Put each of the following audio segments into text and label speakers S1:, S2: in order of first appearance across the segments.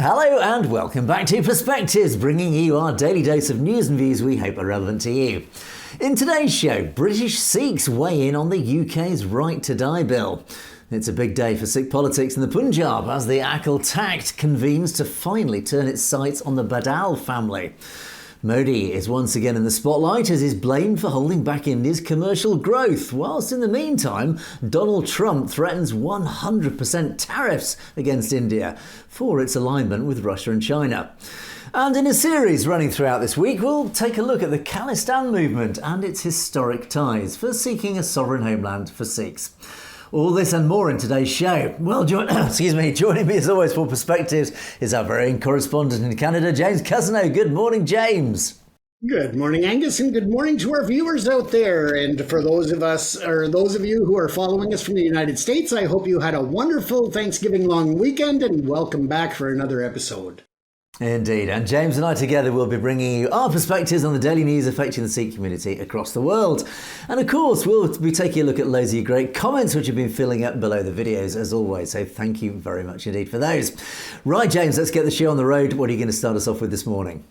S1: Hello and welcome back to Perspectives, bringing you our daily dose of news and views we hope are relevant to you. In today's show, British Sikhs weigh in on the UK's Right to Die bill. It's a big day for Sikh politics in the Punjab as the Akal Takht convenes to finally turn its sights on the Badal family. Modi is once again in the spotlight as he's blamed for holding back India's commercial growth, whilst in the meantime, Donald Trump threatens 100% tariffs against India for its alignment with Russia and China. And in a series running throughout this week, we'll take a look at the Khalistan movement and its historic ties for seeking a sovereign homeland for Sikhs. All this and more in today's show. Well, joining me as always for Perspectives is our very own correspondent in Canada, James Cousineau. Good morning, James.
S2: Good morning, Angus, and good morning to our viewers out there. And for those of you who are following us from the United States, I hope you had a wonderful Thanksgiving long weekend and welcome back for another episode.
S1: Indeed, and James and I together will be bringing you our perspectives on the daily news affecting the Sikh community across the world. And of course, we'll be taking a look at loads of your great comments which have been filling up below the videos as always, so thank you very much indeed for those. Right, James, let's get the show on the road. What are you going to start us off with this morning?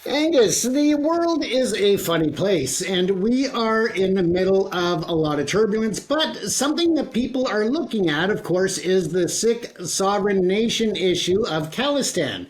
S2: Angus, the world is a funny place, and we are in the middle of a lot of turbulence, but something that people are looking at, of course, is the Sikh sovereign nation issue of Khalistan.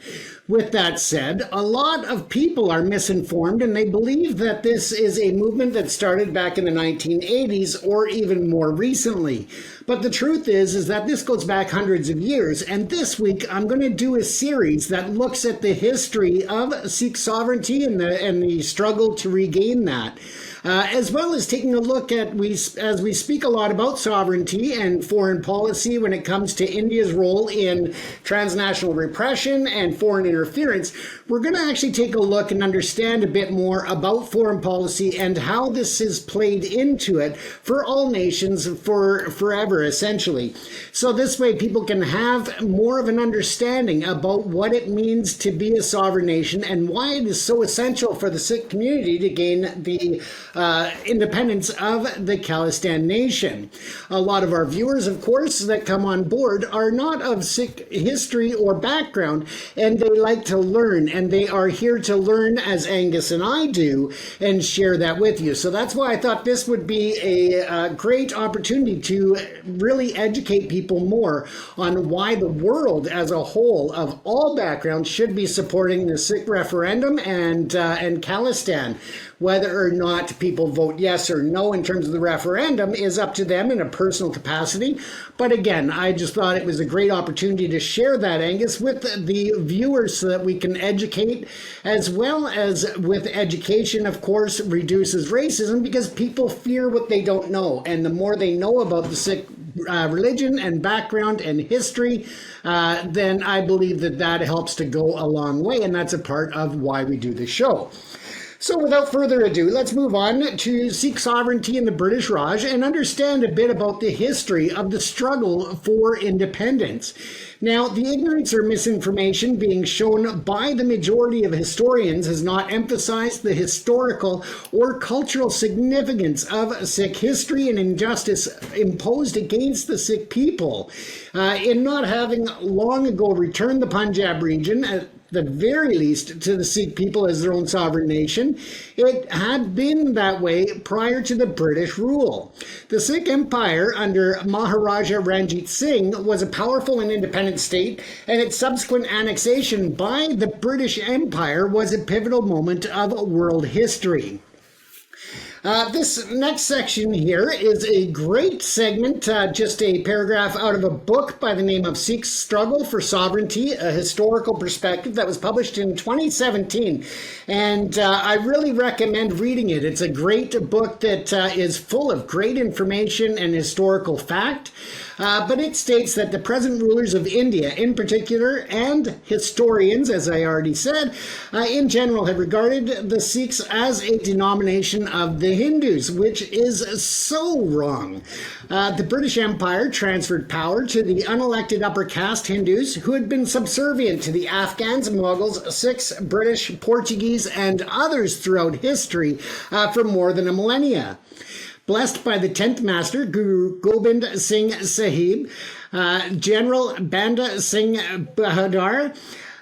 S2: With that said, a lot of people are misinformed and they believe that this is a movement that started back in the 1980s or even more recently. But the truth is that this goes back hundreds of years, and this week I'm going to do a series that looks at the history of Sikh sovereignty and the struggle to regain that. As well as taking a look at, as we speak a lot about sovereignty and foreign policy when it comes to India's role in transnational repression and foreign interference, we're going to actually take a look and understand a bit more about foreign policy and how this is played into it for all nations for forever, essentially. So this way people can have more of an understanding about what it means to be a sovereign nation and why it is so essential for the Sikh community to gain the independence of the Khalistan nation. A lot of our viewers, of course, that come on board are not of Sikh history or background, and they like to learn, and they are here to learn as Angus and I do, and share that with you. So that's why I thought this would be a great opportunity to really educate people more on why the world as a whole of all backgrounds should be supporting the Sikh referendum and Khalistan. Whether or not people vote yes or no in terms of the referendum is up to them in a personal capacity. But again, I just thought it was a great opportunity to share that, Angus, with the viewers so that we can educate, as well as with education, of course, reduces racism because people fear what they don't know. And the more they know about the Sikh religion and background and history, then I believe that helps to go a long way. And that's a part of why we do this show. So without further ado, let's move on to Sikh sovereignty in the British Raj and understand a bit about the history of the struggle for independence. Now, the ignorance or misinformation being shown by the majority of historians has not emphasized the historical or cultural significance of Sikh history and injustice imposed against the Sikh people in not having long ago returned the Punjab region, the very least, to the Sikh people as their own sovereign nation. It had been that way prior to the British rule. The Sikh Empire under Maharaja Ranjit Singh was a powerful and independent state, and its subsequent annexation by the British Empire was a pivotal moment of world history. This next section here is a great segment, just a paragraph out of a book by the name of Sikh Struggle for Sovereignty, a historical perspective that was published in 2017. And I really recommend reading it. It's a great book that is full of great information and historical fact. But it states that the present rulers of India in particular, and historians, as I already said, in general have regarded the Sikhs as a denomination of the Hindus, which is so wrong. The British Empire transferred power to the unelected upper caste Hindus who had been subservient to the Afghans, Mughals, Sikhs, British, Portuguese, and others throughout history for more than a millennia. blessed by the 10th Master, Guru Gobind Singh Sahib, General Banda Singh Bahadur,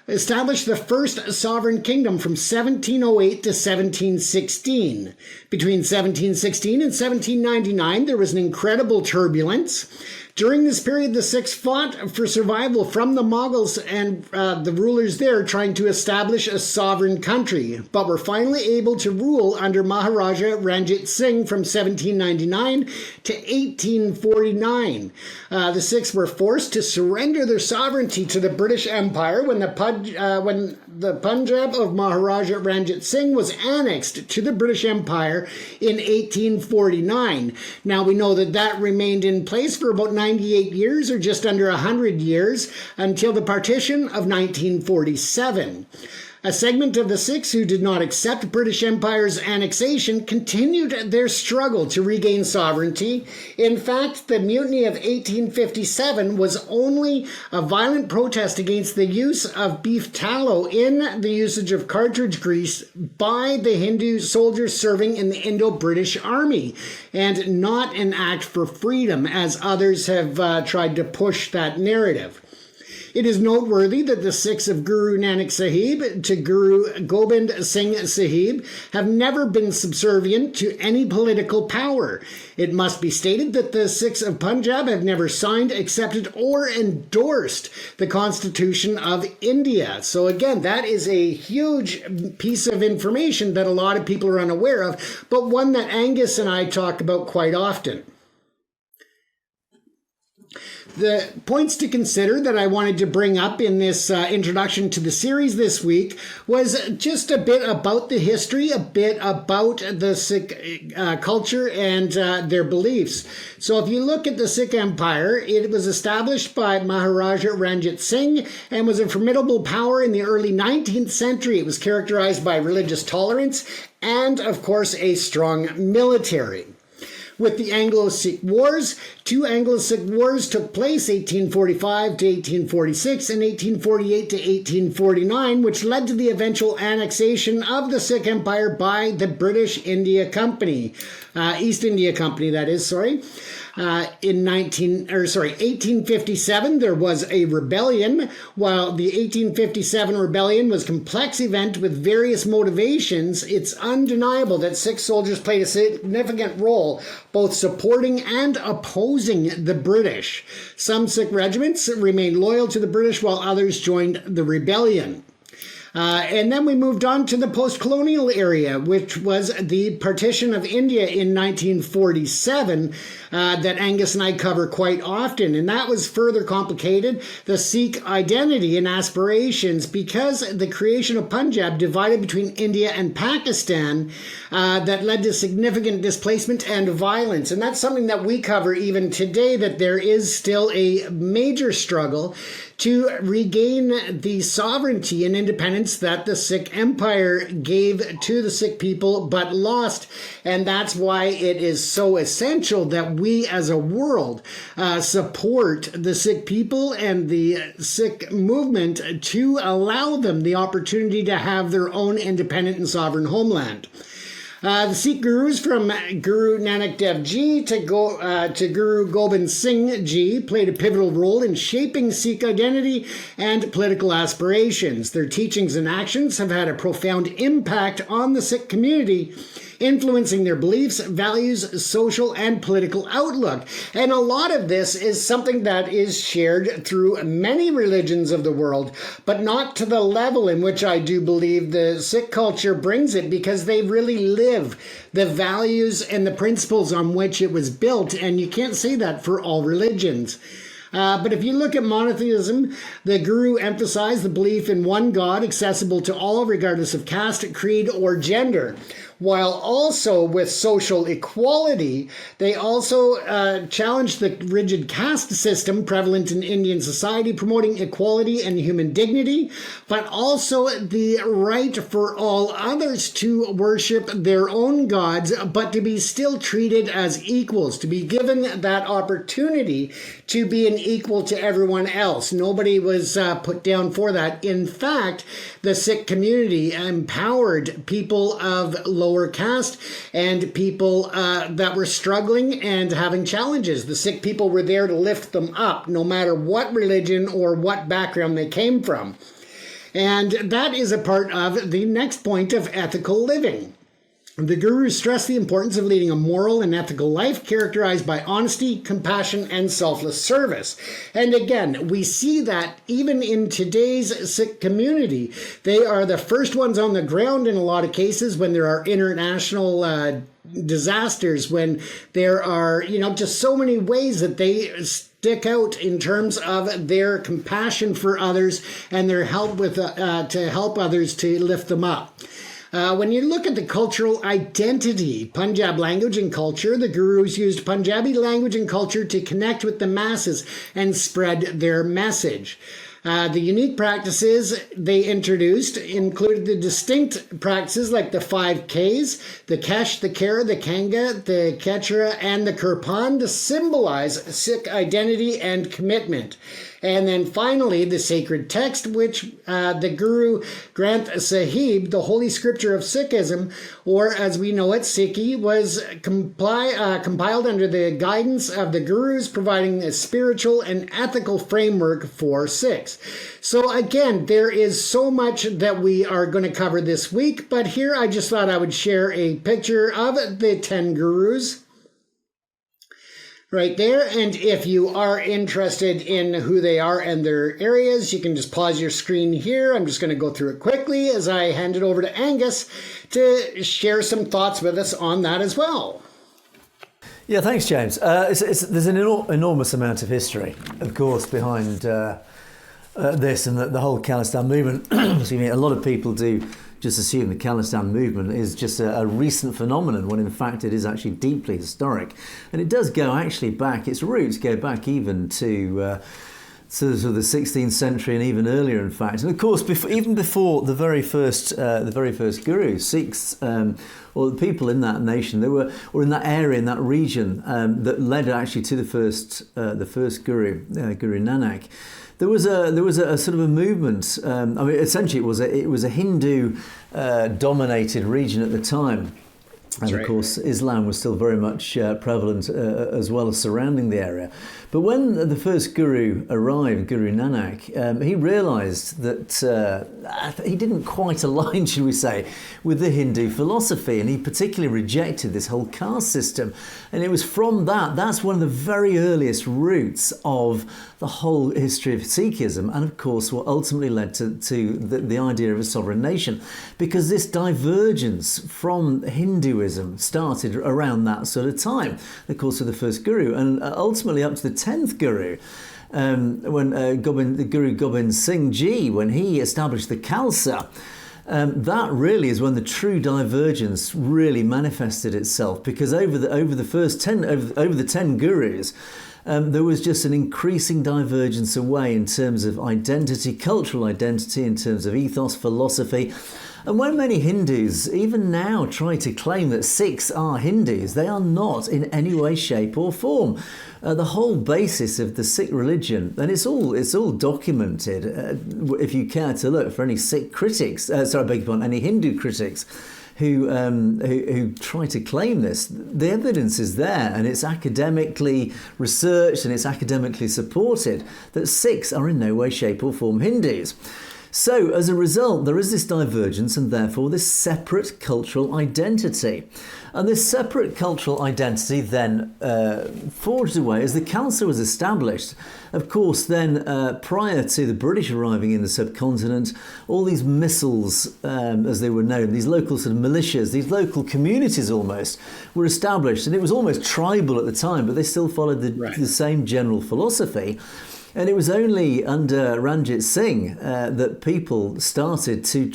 S2: established the first sovereign kingdom from 1708 to 1716. Between 1716 and 1799, there was an incredible turbulence. During this period, the Sikhs fought for survival from the Mughals and the rulers there trying to establish a sovereign country, but were finally able to rule under Maharaja Ranjit Singh from 1799 to 1849. The Sikhs were forced to surrender their sovereignty to the British Empire when the Punjab of Maharaja Ranjit Singh was annexed to the British Empire in 1849. Now we know that that remained in place for about 98 years, or just under 100 years, until the partition of 1947. A segment of the Sikhs who did not accept British Empire's annexation continued their struggle to regain sovereignty. In fact, the Mutiny of 1857 was only a violent protest against the use of beef tallow in the usage of cartridge grease by the Hindu soldiers serving in the Indo-British Army, and not an act for freedom, as others have tried to push that narrative. It is noteworthy that the Sikhs of Guru Nanak Sahib to Guru Gobind Singh Sahib have never been subservient to any political power. It must be stated that the Sikhs of Punjab have never signed, accepted, or endorsed the Constitution of India. So again, that is a huge piece of information that a lot of people are unaware of, but one that Angus and I talk about quite often. The points to consider that I wanted to bring up in this introduction to the series this week was just a bit about the history, a bit about the Sikh culture and their beliefs. So if you look at the Sikh Empire, it was established by Maharaja Ranjit Singh and was a formidable power in the early 19th century. It was characterized by religious tolerance and, of course, a strong military. With the Anglo-Sikh Wars, two Anglo-Sikh Wars took place, 1845 to 1846 and 1848 to 1849, which led to the eventual annexation of the Sikh Empire by the British India Company, East India Company, that is, sorry. In 1857, there was a rebellion. While the 1857 rebellion was a complex event with various motivations, it's undeniable that Sikh soldiers played a significant role, both supporting and opposing the British. Some Sikh regiments remained loyal to the British, while others joined the rebellion. And then we moved on to the post-colonial area, which was the partition of India in 1947 that Angus and I cover quite often. And that was further complicated, the Sikh identity and aspirations, because the creation of Punjab divided between India and Pakistan that led to significant displacement and violence. And that's something that we cover even today, that there is still a major struggle to regain the sovereignty and independence that the Sikh Empire gave to the Sikh people but lost. And that's why it is so essential that we as a world support the Sikh people and the Sikh movement to allow them the opportunity to have their own independent and sovereign homeland. The Sikh gurus from Guru Nanak Dev Ji to Guru Gobind Singh Ji played a pivotal role in shaping Sikh identity and political aspirations. Their teachings and actions have had a profound impact on the Sikh community, influencing their beliefs, values, social, and political outlook. And a lot of this is something that is shared through many religions of the world, but not to the level in which I do believe the Sikh culture brings it, because they really live the values and the principles on which it was built, and you can't say that for all religions. But if you look at monotheism, the Guru emphasized the belief in one God accessible to all regardless of caste, creed, or gender. While also with social equality, they also challenged the rigid caste system prevalent in Indian society, promoting equality and human dignity, but also the right for all others to worship their own gods, but to be still treated as equals, to be given that opportunity to be an equal to everyone else. Nobody was put down for that. In fact, the Sikh community empowered people of low lower caste and people that were struggling and having challenges. The Sikh people were there to lift them up, no matter what religion or what background they came from. And that is a part of the next point of ethical living. The Guru stressed the importance of leading a moral and ethical life characterized by honesty, compassion, and selfless service. And again, we see that even in today's Sikh community. They are the first ones on the ground in a lot of cases when there are international disasters, when there are, just so many ways that they stick out in terms of their compassion for others and their help with to help others to lift them up. When you look at the cultural identity, Punjab language and culture, the Gurus used Punjabi language and culture to connect with the masses and spread their message. The unique practices they introduced included the distinct practices like the 5 Ks, the Kesh, the Kara, the Kanga, the Kechra, and the Kirpan to symbolize Sikh identity and commitment. And then finally, the sacred text, which the Guru Granth Sahib, the holy scripture of Sikhism, or as we know it, Sikhi, was compiled under the guidance of the Gurus, providing a spiritual and ethical framework for Sikhs. So again, there is so much that we are going to cover this week, but here I just thought I would share a picture of the 10 Gurus right there. And if you are interested in who they are and their areas, you can just pause your screen here. I'm just going to go through it quickly as I hand it over to Angus to share some thoughts with us on that as well.
S1: Yeah, thanks, James. There's an enormous amount of history, of course, behind this and the whole Khalistan movement. Excuse me. A lot of people do just assume the Khalistan movement is just a recent phenomenon, when in fact it is actually deeply historic. And it does go actually back, its roots go back even to sort of the 16th century and even earlier, in fact. And of course, even before the very first guru, Sikhs, or the people in that nation, they were, or in that area, in that region, that led actually to the first guru, Guru Nanak. There was a sort of a movement. Essentially, it was a Hindu dominated region at the time. And of course, Islam was still very much prevalent as well as surrounding the area. But when the first guru arrived, Guru Nanak, he realised that he didn't quite align, should we say, with the Hindu philosophy, and he particularly rejected this whole caste system. And it was from that's one of the very earliest roots of the whole history of Sikhism, and of course what ultimately led to the idea of a sovereign nation, because this divergence from Hinduism started around that sort of time, of course, with the first guru, and ultimately up to the 10th guru, when the Guru Gobind Singh Ji, when he established the Khalsa. That really is when the true divergence really manifested itself, because over the 10 gurus, there was just an increasing divergence away in terms of identity, cultural identity, in terms of ethos, philosophy. And when many Hindus even now try to claim that Sikhs are Hindus, they are not in any way, shape or form. The whole basis of the Sikh religion, and it's all documented, if you care to look, for any Sikh critics, any Hindu critics who try to claim this, the evidence is there, and it's academically researched and it's academically supported that Sikhs are in no way, shape or form Hindus. So as a result, there is this divergence and therefore this separate cultural identity. And this separate cultural identity then forged away as the Khalsa was established. Of course, then prior to the British arriving in the subcontinent, all these missals, as they were known, these local sort of militias, these local communities almost, were established. And it was almost tribal at the time, but they still followed the same general philosophy. And it was only under Ranjit Singh that people started to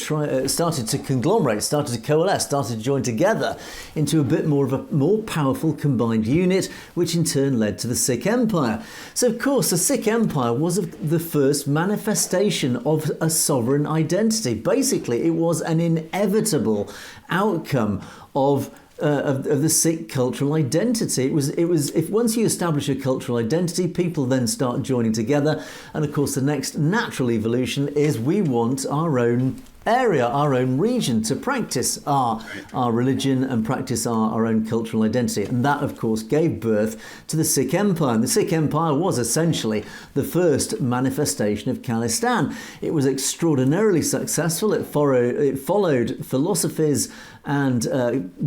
S1: conglomerate, started to coalesce, started to join together into a bit more of a more powerful combined unit, which in turn led to the Sikh Empire. So, of course, the Sikh Empire was the first manifestation of a sovereign identity. Basically, it was an inevitable outcome of the Sikh cultural identity. It was if once you establish a cultural identity, people then start joining together, and of course the next natural evolution is we want our own area, our own region, to practice our religion and practice our own cultural identity. And that, of course, gave birth to the Sikh Empire. And the Sikh Empire was essentially the first manifestation of Khalistan. It was extraordinarily successful. It followed philosophies and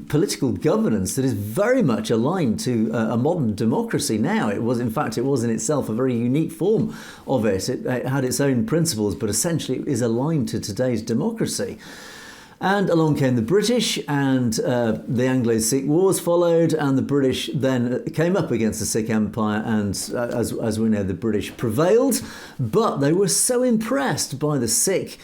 S1: political governance that is very much aligned to a modern democracy now. It was in itself a very unique form of it. It had its own principles, but essentially it is aligned to today's democracy. And along came the British, and the Anglo-Sikh Wars followed, and the British then came up against the Sikh Empire, and as we know, the British prevailed. But they were so impressed by the Sikh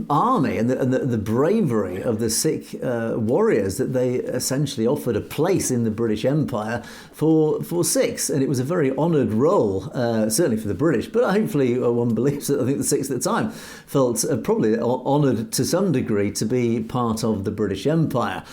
S1: army and the bravery of the Sikh warriors that they essentially offered a place in the British Empire for Sikhs, and it was a very honoured role, certainly for the British, but hopefully one believes that I think the Sikhs at the time felt probably honoured to some degree to be part of the British Empire.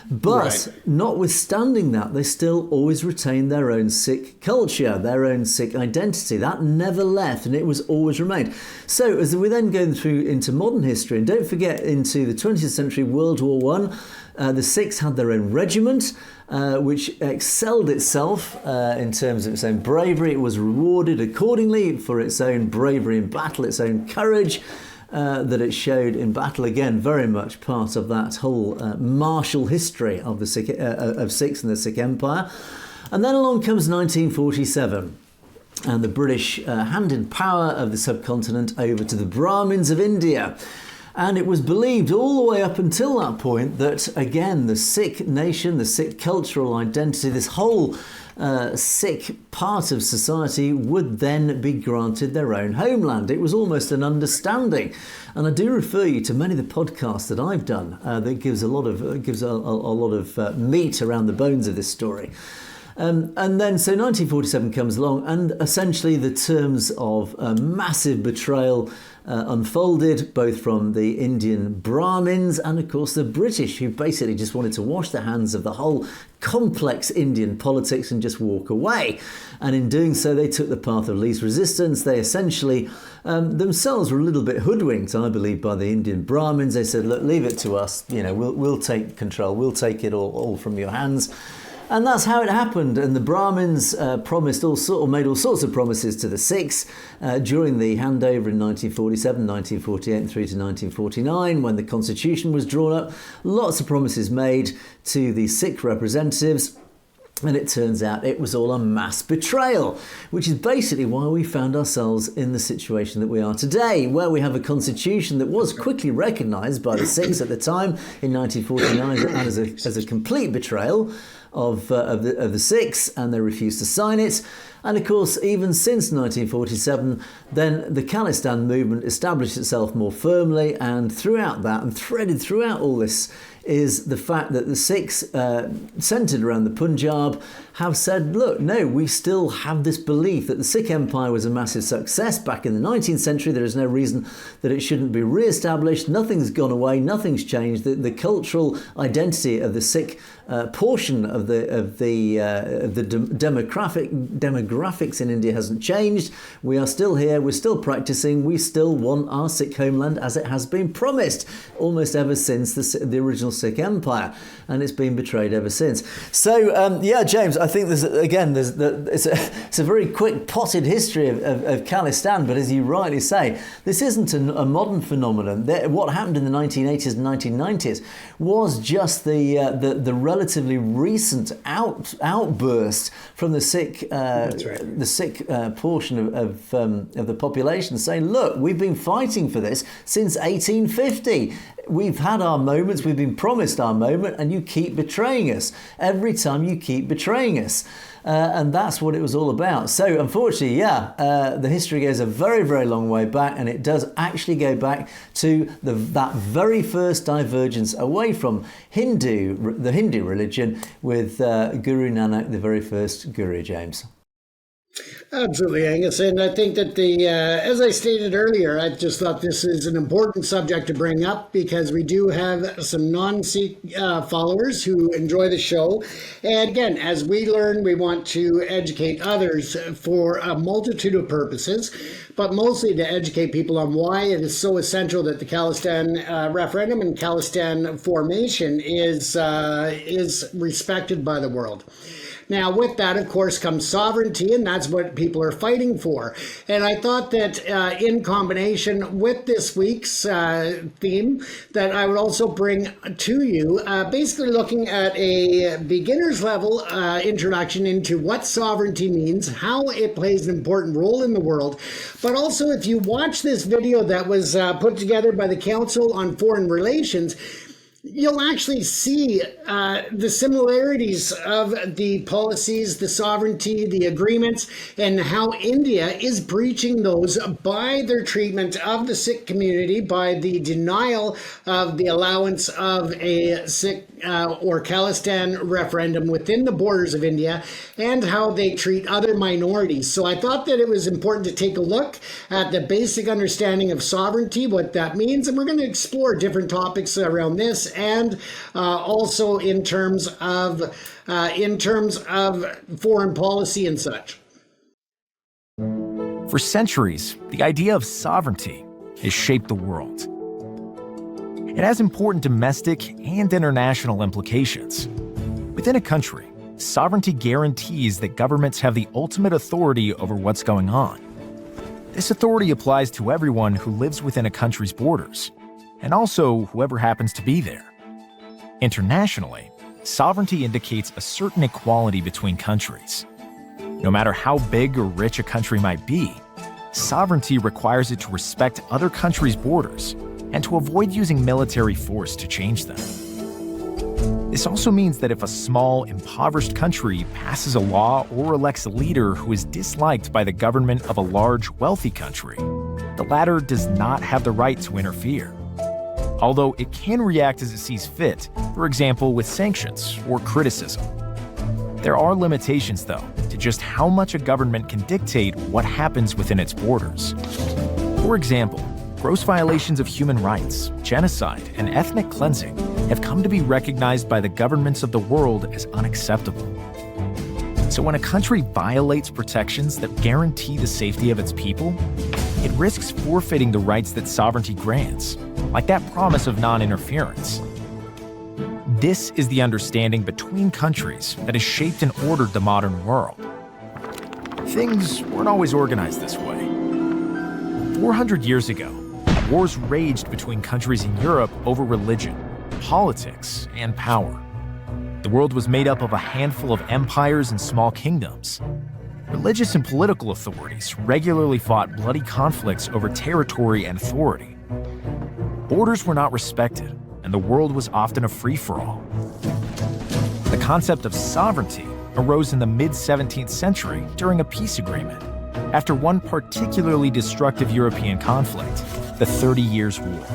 S1: But notwithstanding that, they still always retained their own Sikh culture, their own Sikh identity. That never left, and it was always remained. So as we then go through into modern history, and don't forget into the 20th century, World War I, the Sikhs had their own regiment, which excelled itself in terms of its own bravery. It was rewarded accordingly for its own bravery in battle, its own courage. That it showed in battle, again, very much part of that whole martial history of the Sikhs and the Sikh Empire. And then along comes 1947, and the British handed power of the subcontinent over to the Brahmins of India. And it was believed all the way up until that point that, again, the Sikh nation, the Sikh cultural identity, this whole Sikh part of society would then be granted their own homeland. It was almost an understanding, and I do refer you to many of the podcasts that I've done that gives a lot of meat around the bones of this story. And then so 1947 comes along, and essentially the terms of a massive betrayal unfolded, both from the Indian Brahmins and of course the British, who basically just wanted to wash their hands of the whole complex Indian politics and just walk away. And in doing so, they took the path of least resistance. They essentially themselves were a little bit hoodwinked, I believe, by the Indian Brahmins. They said, look, leave it to us, we'll take control, we'll take it all from your hands. And that's how it happened. And the Brahmins made all sorts of promises to the Sikhs during the handover in 1947, 1948 and through to 1949, when the constitution was drawn up. Lots of promises made to the Sikh representatives. And it turns out it was all a mass betrayal, which is basically why we found ourselves in the situation that we are today, where we have a constitution that was quickly recognised by the Sikhs at the time in 1949 as a complete betrayal of the Sikhs, and they refused to sign it. And of course, even since 1947, then the Khalistan movement established itself more firmly, and throughout that, and threaded throughout all this, is the fact that the Sikhs, centred around the Punjab, have said, look, no, we still have this belief that the Sikh Empire was a massive success back in the 19th century. There is no reason that it shouldn't be re-established. Nothing's gone away. Nothing's changed. The cultural identity of the Sikh portion of the demographics in India hasn't changed. We are still here. We're still practicing. We still want our Sikh homeland as it has been promised almost ever since the original Sikh Empire, and it's been betrayed ever since. So James, I think it's a very quick potted history of Khalistan, but as you rightly say, this isn't a modern phenomenon. What happened in the 1980s and 1990s was just the relatively recent outburst from the Sikh the Sikh portion of the population saying, look, we've been fighting for this since 1850. We've had our moments, we've been promised our moment, and you keep betraying us. Every time you keep betraying us. And that's what it was all about. So unfortunately, the history goes a very, very long way back, and it does actually go back to that very first divergence away from the Hindu religion with Guru Nanak, the very first Guru, James.
S2: Absolutely, Angus. And I think that as I stated earlier, I just thought this is an important subject to bring up because we do have some non-Sikh followers who enjoy the show. And again, as we learn, we want to educate others for a multitude of purposes, but mostly to educate people on why it is so essential that the Khalistan referendum and Khalistan formation is respected by the world. Now, with that, of course, comes sovereignty, and that's what people are fighting for. And I thought that in combination with this week's theme, that I would also bring to you, basically looking at a beginner's level introduction into what sovereignty means, how it plays an important role in the world. But also, if you watch this video that was put together by the Council on Foreign Relations, you'll actually see the similarities of the policies, the sovereignty, the agreements, and how India is breaching those by their treatment of the Sikh community, by the denial of the allowance of a Sikh or Khalistan referendum within the borders of India, and how they treat other minorities. So I thought that it was important to take a look at the basic understanding of sovereignty, what that means, and we're going to explore different topics around this, and also in terms of foreign policy and such.
S3: For centuries, the idea of sovereignty has shaped the world. It has important domestic and international implications. Within a country, sovereignty guarantees that governments have the ultimate authority over what's going on. This authority applies to everyone who lives within a country's borders, and also whoever happens to be there. Internationally, sovereignty indicates a certain equality between countries. No matter how big or rich a country might be, sovereignty requires it to respect other countries' borders and to avoid using military force to change them. This also means that if a small, impoverished country passes a law or elects a leader who is disliked by the government of a large, wealthy country, the latter does not have the right to interfere. Although it can react as it sees fit, for example with sanctions or criticism. There are limitations, though, to just how much a government can dictate what happens within its borders. For example, gross violations of human rights, genocide, and ethnic cleansing have come to be recognized by the governments of the world as unacceptable. So when a country violates protections that guarantee the safety of its people, it risks forfeiting the rights that sovereignty grants, like that promise of non-interference. This is the understanding between countries that has shaped and ordered the modern world. Things weren't always organized this way. 400 years ago, wars raged between countries in Europe over religion, politics, and power. The world was made up of a handful of empires and small kingdoms. Religious and political authorities regularly fought bloody conflicts over territory and authority. Borders were not respected, and the world was often a free-for-all. The concept of sovereignty arose in the mid-17th century during a peace agreement, after one particularly destructive European conflict, the 30 Years' War.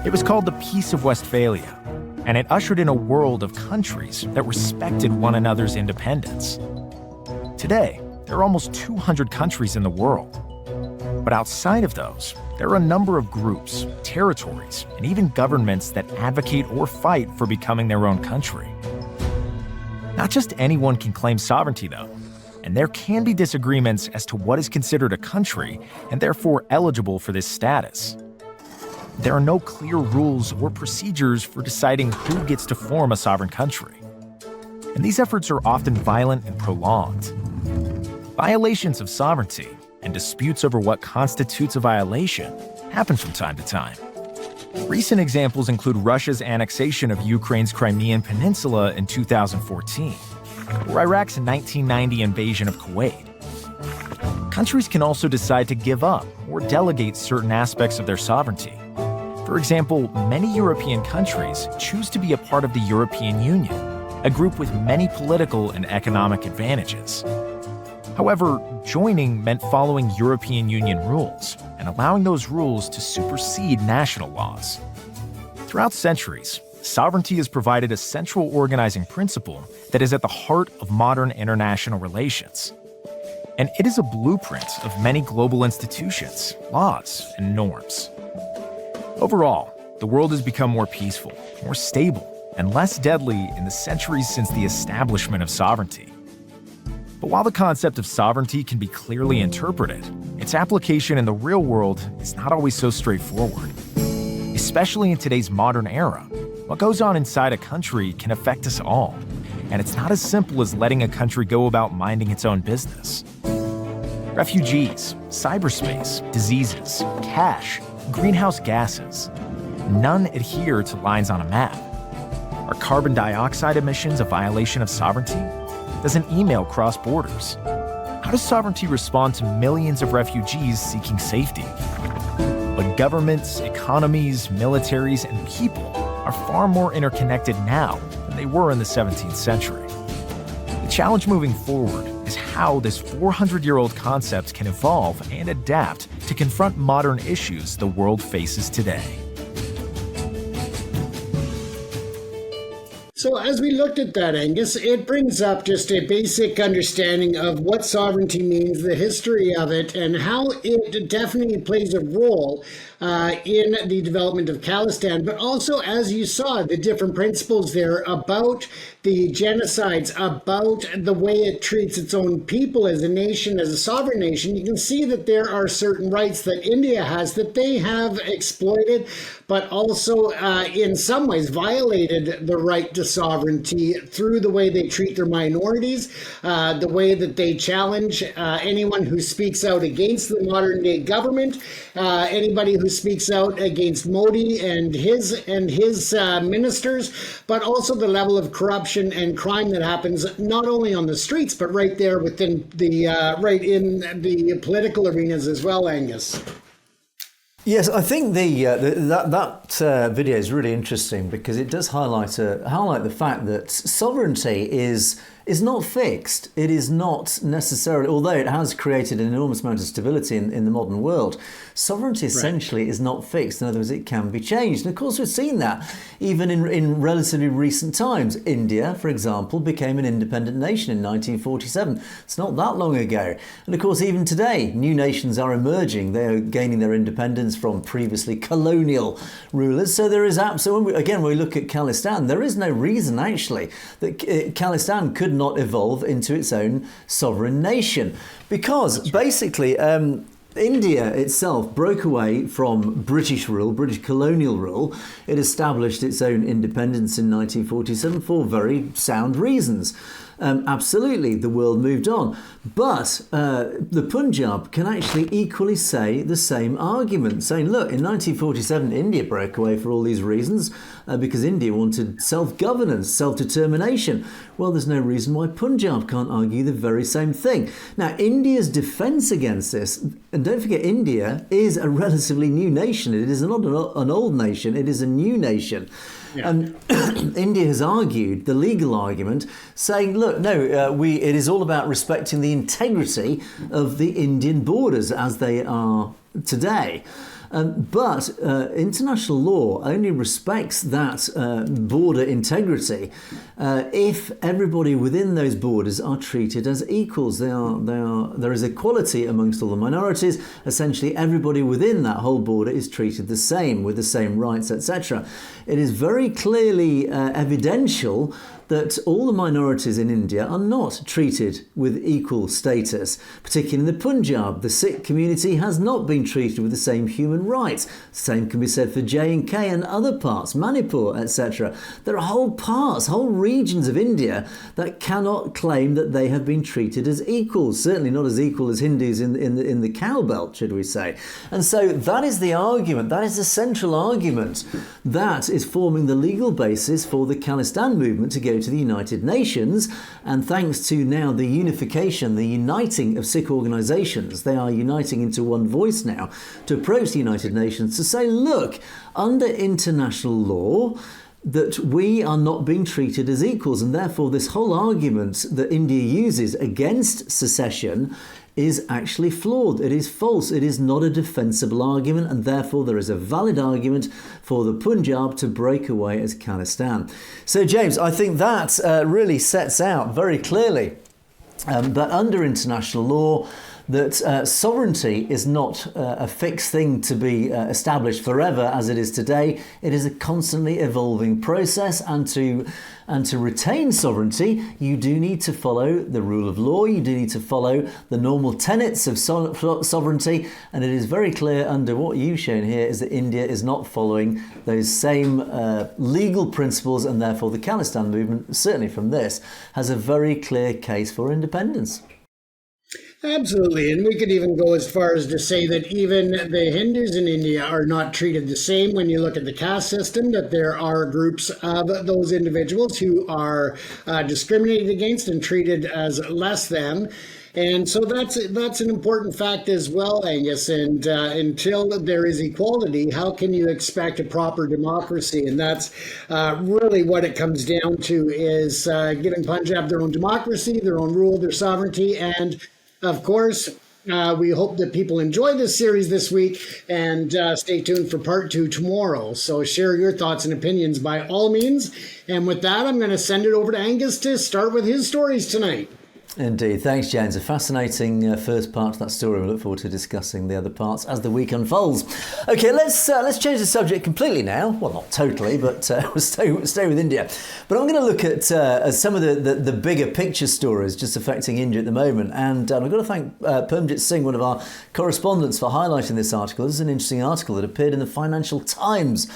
S3: It was called the Peace of Westphalia, and it ushered in a world of countries that respected one another's independence. Today, there are almost 200 countries in the world. But outside of those, there are a number of groups, territories, and even governments that advocate or fight for becoming their own country. Not just anyone can claim sovereignty, though, and there can be disagreements as to what is considered a country and therefore eligible for this status. There are no clear rules or procedures for deciding who gets to form a sovereign country. And these efforts are often violent and prolonged. Violations of sovereignty and disputes over what constitutes a violation happen from time to time. Recent examples include Russia's annexation of Ukraine's Crimean Peninsula in 2014, or Iraq's 1990 invasion of Kuwait. Countries can also decide to give up or delegate certain aspects of their sovereignty. For example, many European countries choose to be a part of the European Union, a group with many political and economic advantages. However, joining meant following European Union rules and allowing those rules to supersede national laws. Throughout centuries, sovereignty has provided a central organizing principle that is at the heart of modern international relations. and it is a blueprint of many global institutions, laws, and norms. Overall, the world has become more peaceful, more stable, and less deadly in the centuries since the establishment of sovereignty. But while the concept of sovereignty can be clearly interpreted, its application in the real world is not always so straightforward. Especially in today's modern era, what goes on inside a country can affect us all, and it's not as simple as letting a country go about minding its own business. Refugees, cyberspace, diseases, cash, greenhouse gases. None adhere to lines on a map. Are carbon dioxide emissions a violation of sovereignty? Does an email cross borders? How does sovereignty respond to millions of refugees seeking safety? But governments, economies, militaries, and people are far more interconnected now than they were in the 17th century. The challenge moving forward is how this 400-year-old concept can evolve and adapt to confront modern issues the world faces today.
S2: So as we looked at that, Angus, it brings up just a basic understanding of what sovereignty means, the history of it, and how it definitely plays a role in the development of Khalistan, but also, as you saw, the different principles there about the genocides, about the way it treats its own people as a nation, as a sovereign nation. You can see that there are certain rights that India has that they have exploited, but also in some ways violated the right to sovereignty through the way they treat their minorities, the way that they challenge anyone who speaks out against the modern day government, anybody who speaks out against Modi and his ministers, but also the level of corruption and crime that happens not only on the streets, but right there within the right in the political arenas as well, Angus.
S1: Yes, I think that video is really interesting because it does highlight the fact that sovereignty is not fixed. It is not necessarily, although it has created an enormous amount of stability in the modern world, sovereignty essentially is not fixed. In other words, it can be changed. And of course, we've seen that even in relatively recent times. India, for example, became an independent nation in 1947. It's not that long ago. And of course, even today, new nations are emerging. They are gaining their independence from previously colonial rulers. So there is absolutely, again, when we look at Khalistan, there is no reason actually that Khalistan could not evolve into its own sovereign nation, because basically India itself broke away from British rule, British colonial rule. It established its own independence in 1947 for very sound reasons. Absolutely, the world moved on. But the Punjab can actually equally say the same argument, saying, look, in 1947, India broke away for all these reasons because India wanted self-governance, self-determination. Well, there's no reason why Punjab can't argue the very same thing. Now, India's defense against this, and don't forget, India is a relatively new nation. It is not an old nation. It is a new nation. Yeah. India has argued the legal argument, saying, look, no, it is all about respecting the integrity of the Indian borders as they are today. But international law only respects that border integrity if everybody within those borders are treated as equals. There is equality amongst all the minorities. Essentially, everybody within that whole border is treated the same, with the same rights, etc. It is very clearly evidential that all the minorities in India are not treated with equal status. Particularly in the Punjab, the Sikh community has not been treated with the same human rights. Same can be said for J&K and other parts, Manipur, etc. There are whole parts, whole regions of India that cannot claim that they have been treated as equals, certainly not as equal as Hindus in the cow belt, should we say. And so that is the argument, that is the central argument that is forming the legal basis for the Khalistan movement to go to the United Nations. And thanks to now the unification, the uniting of Sikh organisations, they are uniting into one voice now to approach the United Nations to say, look, under international law, that we are not being treated as equals, and therefore this whole argument that India uses against secession is actually flawed. It is false. It is not a defensible argument, and therefore there is a valid argument for the Punjab to break away as Khalistan. So, James, I think that really sets out very clearly but under international law, that sovereignty is not a fixed thing to be established forever as it is today. It is a constantly evolving process, and to retain sovereignty, you do need to follow the rule of law, you do need to follow the normal tenets of sovereignty, and it is very clear under what you've shown here is that India is not following those same legal principles, and therefore the Khalistan movement, certainly from this, has a very clear case for independence.
S2: Absolutely. And we could even go as far as to say that even the Hindus in India are not treated the same when you look at the caste system, that there are groups of those individuals who are discriminated against and treated as less than. And so that's an important fact as well, Angus. And until there is equality, how can you expect a proper democracy? And that's really what it comes down to, is giving Punjab their own democracy, their own rule, their sovereignty. And of course, we hope that people enjoy this series this week, and stay tuned for part 2 tomorrow. So share your thoughts and opinions by all means. And with that, I'm going to send it over to Angus to start with his stories tonight.
S1: Indeed. Thanks, James. A fascinating first part to that story. We look forward to discussing the other parts as the week unfolds. Okay, let's change the subject completely now. Well, not totally, but we'll stay with India. But I'm going to look at some of the bigger picture stories just affecting India at the moment. And I've got to thank Permjit Singh, one of our correspondents, for highlighting this article. This is an interesting article that appeared in the Financial Times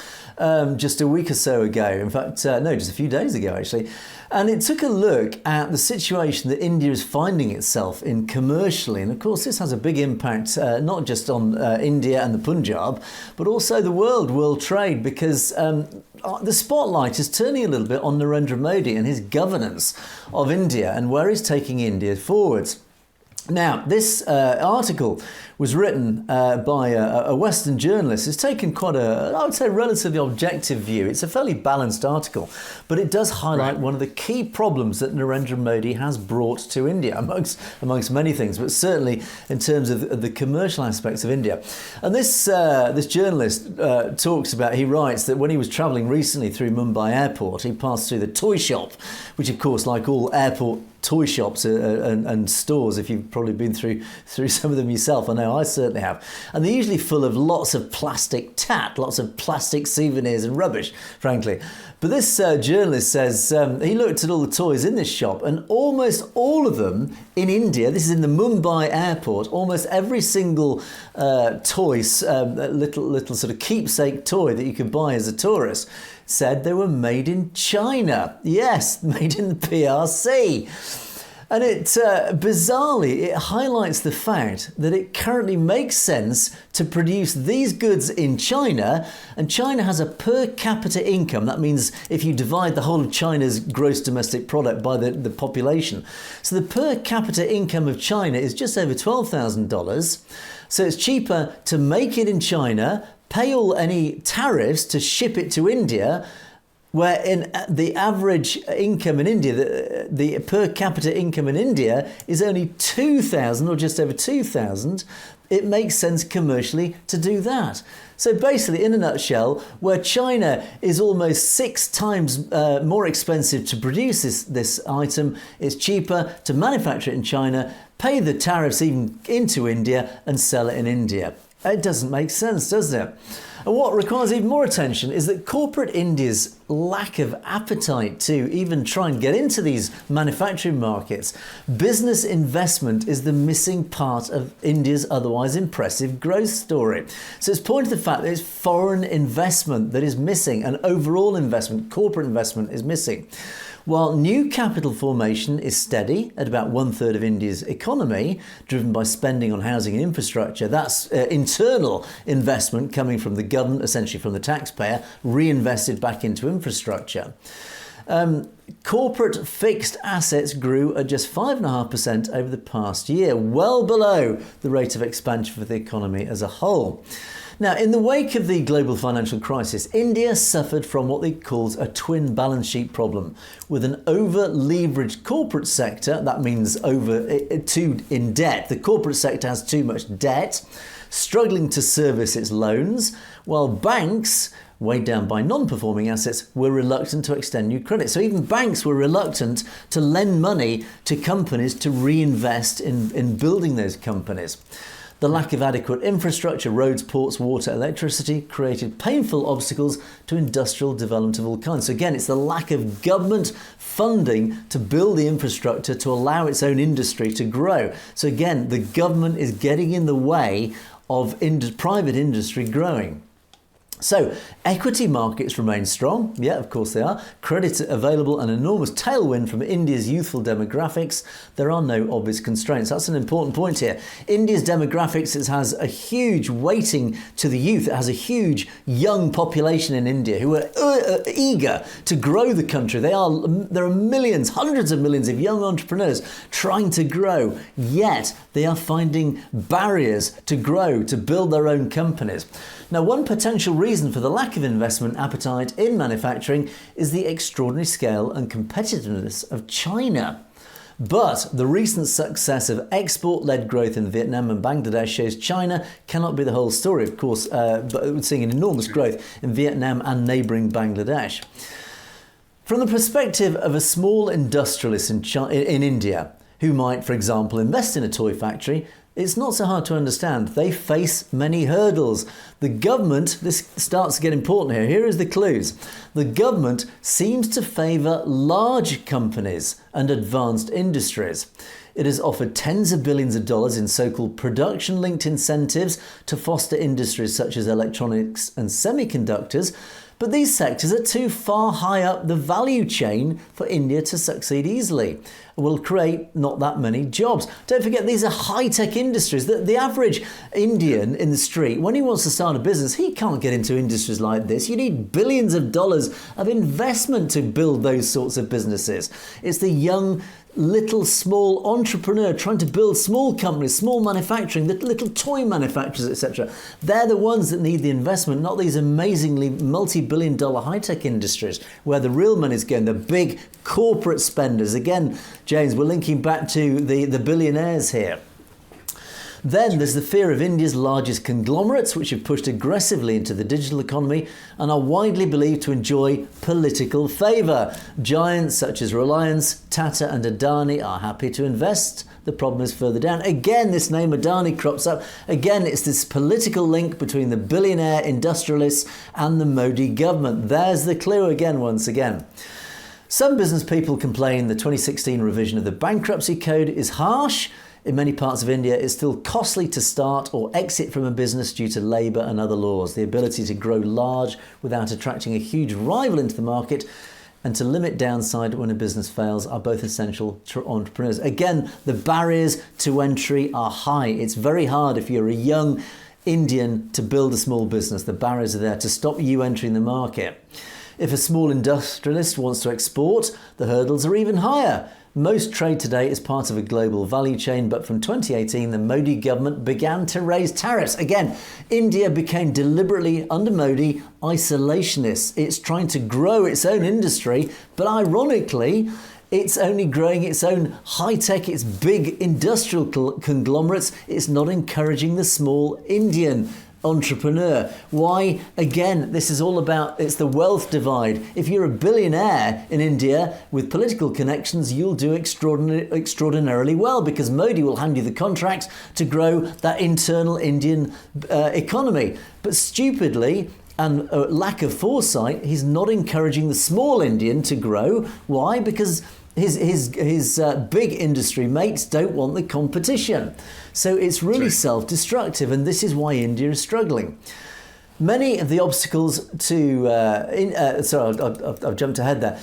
S1: just a week or so ago. In fact, no, just a few days ago, actually. And it took a look at the situation that India is finding itself in commercially. And of course, this has a big impact, not just on India and the Punjab, but also the world trade, because the spotlight is turning a little bit on Narendra Modi and his governance of India and where he's taking India forwards. Now, this article was written by a Western journalist who's taken quite I would say, relatively objective view. It's a fairly balanced article, but it does highlight one of the key problems that Narendra Modi has brought to India, amongst many things, but certainly in terms of the commercial aspects of India. And this journalist talks about, he writes that when he was travelling recently through Mumbai airport, he passed through the toy shop, which of course, like all airport toy shops and stores, if you've probably been through some of them yourself, I know I certainly have, and they're usually full of lots of plastic tat, lots of plastic souvenirs and rubbish, frankly. But this journalist says he looked at all the toys in this shop, and almost all of them in India, this is in the Mumbai airport, almost every single toy, little sort of keepsake toy that you could buy as a tourist, said they were made in China. Yes, made in the PRC. And it bizarrely, it highlights the fact that it currently makes sense to produce these goods in China, and China has a per capita income. That means if you divide the whole of China's gross domestic product by the population. So the per capita income of China is just over $12,000. So it's cheaper to make it in China, pay all any tariffs to ship it to India, where in the average income in India, the per capita income in India is only 2,000 or just over 2,000. It makes sense commercially to do that. So basically, in a nutshell, where China is almost 6 times more expensive to produce this item, it's cheaper to manufacture it in China, pay the tariffs even into India and sell it in India. It doesn't make sense, does it? And what requires even more attention is that corporate India's lack of appetite to even try and get into these manufacturing markets. Business investment is the missing part of India's otherwise impressive growth story. So it's pointing to the fact that it's foreign investment that is missing, and overall investment, corporate investment, is missing. While new capital formation is steady at about 1/3 of India's economy, driven by spending on housing and infrastructure, that's internal investment coming from the government, essentially from the taxpayer, reinvested back into infrastructure. Corporate fixed assets grew at just 5.5% over the past year, well below the rate of expansion for the economy as a whole. Now, in the wake of the global financial crisis, India suffered from what it calls a twin balance sheet problem. With an over-leveraged corporate sector, that means in debt. The corporate sector has too much debt, struggling to service its loans, while banks weighed down by non-performing assets, were reluctant to extend new credit. So even banks were reluctant to lend money to companies to reinvest in building those companies. The lack of adequate infrastructure, roads, ports, water, electricity, created painful obstacles to industrial development of all kinds. So again, it's the lack of government funding to build the infrastructure to allow its own industry to grow. So again, the government is getting in the way of private industry growing. So, equity markets remain strong. Yeah, of course they are. Credit available, an enormous tailwind from India's youthful demographics. There are no obvious constraints. That's an important point here. India's demographics has a huge weighting to the youth. It has a huge young population in India who are eager to grow the country. There are millions, hundreds of millions of young entrepreneurs trying to grow, yet they are finding barriers to grow, to build their own companies. Now, one potential reason for the lack of investment appetite in manufacturing is the extraordinary scale and competitiveness of China. But the recent success of export-led growth in Vietnam and Bangladesh shows China cannot be the whole story, of course, but we're seeing an enormous growth in Vietnam and neighbouring Bangladesh. From the perspective of a small industrialist in India, who might, for example, invest in a toy factory, it's not so hard to understand. They face many hurdles. The government, this starts to get important here. Here is the clues. The government seems to favour large companies and advanced industries. It has offered tens of billions of dollars in so-called production-linked incentives to foster industries such as electronics and semiconductors, but these sectors are too far high up the value chain for India to succeed easily. It will create not that many jobs. Don't forget, these are high-tech industries. The average Indian in the street, when he wants to start a business, he can't get into industries like this. You need billions of dollars of investment to build those sorts of businesses. It's the young, little small entrepreneur trying to build small companies, small manufacturing, the little toy manufacturers, etc. They're the ones that need the investment, not these amazingly multi-billion dollar high-tech industries where the real money's going, the big corporate spenders. Again, James, we're linking back to the billionaires here. Then there's the fear of India's largest conglomerates, which have pushed aggressively into the digital economy and are widely believed to enjoy political favour. Giants such as Reliance, Tata and Adani are happy to invest. The problem is further down. Again, this name Adani crops up. Again, it's this political link between the billionaire industrialists and the Modi government. There's the clue again, once again. Some business people complain the 2016 revision of the bankruptcy code is harsh. In many parts of India, it's still costly to start or exit from a business due to labour and other laws. The ability to grow large without attracting a huge rival into the market and to limit downside when a business fails are both essential to entrepreneurs. Again, the barriers to entry are high. It's very hard if you're a young Indian to build a small business. The barriers are there to stop you entering the market. If a small industrialist wants to export, the hurdles are even higher. Most trade today is part of a global value chain, but from 2018, the Modi government began to raise tariffs. Again, India became deliberately, under Modi, isolationist. It's trying to grow its own industry, but ironically, it's only growing its own high-tech, its big industrial conglomerates. It's not encouraging the small Indian entrepreneur. Why? Again, this is all about, it's the wealth divide. If you're a billionaire in India with political connections, you'll do extraordinarily well because Modi will hand you the contracts to grow that internal Indian economy. But stupidly, and lack of foresight, he's not encouraging the small Indian to grow. Why? Because his big industry mates don't want the competition. So it's really self-destructive, and this is why India is struggling. Many of the obstacles to... I've jumped ahead there.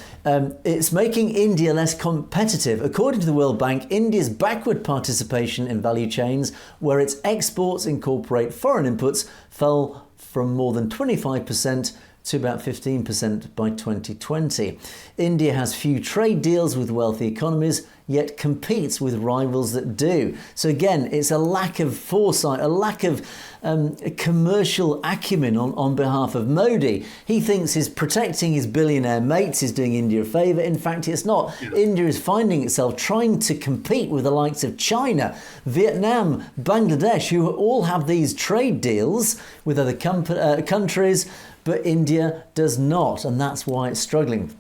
S1: It's making India less competitive. According to the World Bank, India's backward participation in value chains, where its exports incorporate foreign inputs, fell from more than 25% to about 15% by 2020. India has few trade deals with wealthy economies, yet competes with rivals that do. So again, it's a lack of foresight, a lack of commercial acumen on behalf of Modi. He thinks he's protecting his billionaire mates, he's doing India a favour. In fact, it's not. Yeah. India is finding itself trying to compete with the likes of China, Vietnam, Bangladesh, who all have these trade deals with other countries, but India does not, and that's why it's struggling.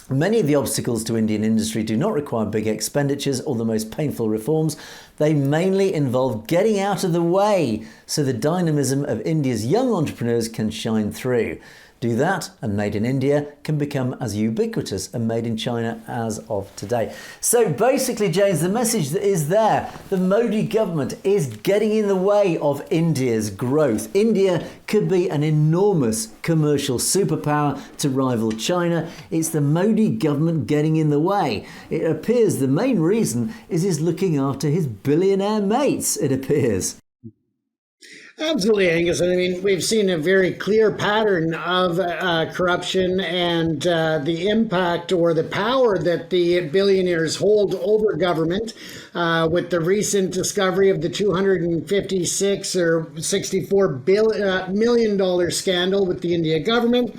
S1: Many of the obstacles to Indian industry do not require big expenditures or the most painful reforms. They mainly involve getting out of the way so the dynamism of India's young entrepreneurs can shine through. Do that, and Made in India can become as ubiquitous and Made in China as of today. So basically, James, the message that is there. The Modi government is getting in the way of India's growth. India could be an enormous commercial superpower to rival China. It's the Modi government getting in the way. It appears the main reason is he's looking after his billionaire mates, it appears.
S2: Absolutely, Angus. I mean, we've seen a very clear pattern of corruption and the impact or the power that the billionaires hold over government with the recent discovery of the $256 or $64 million scandal with the India government.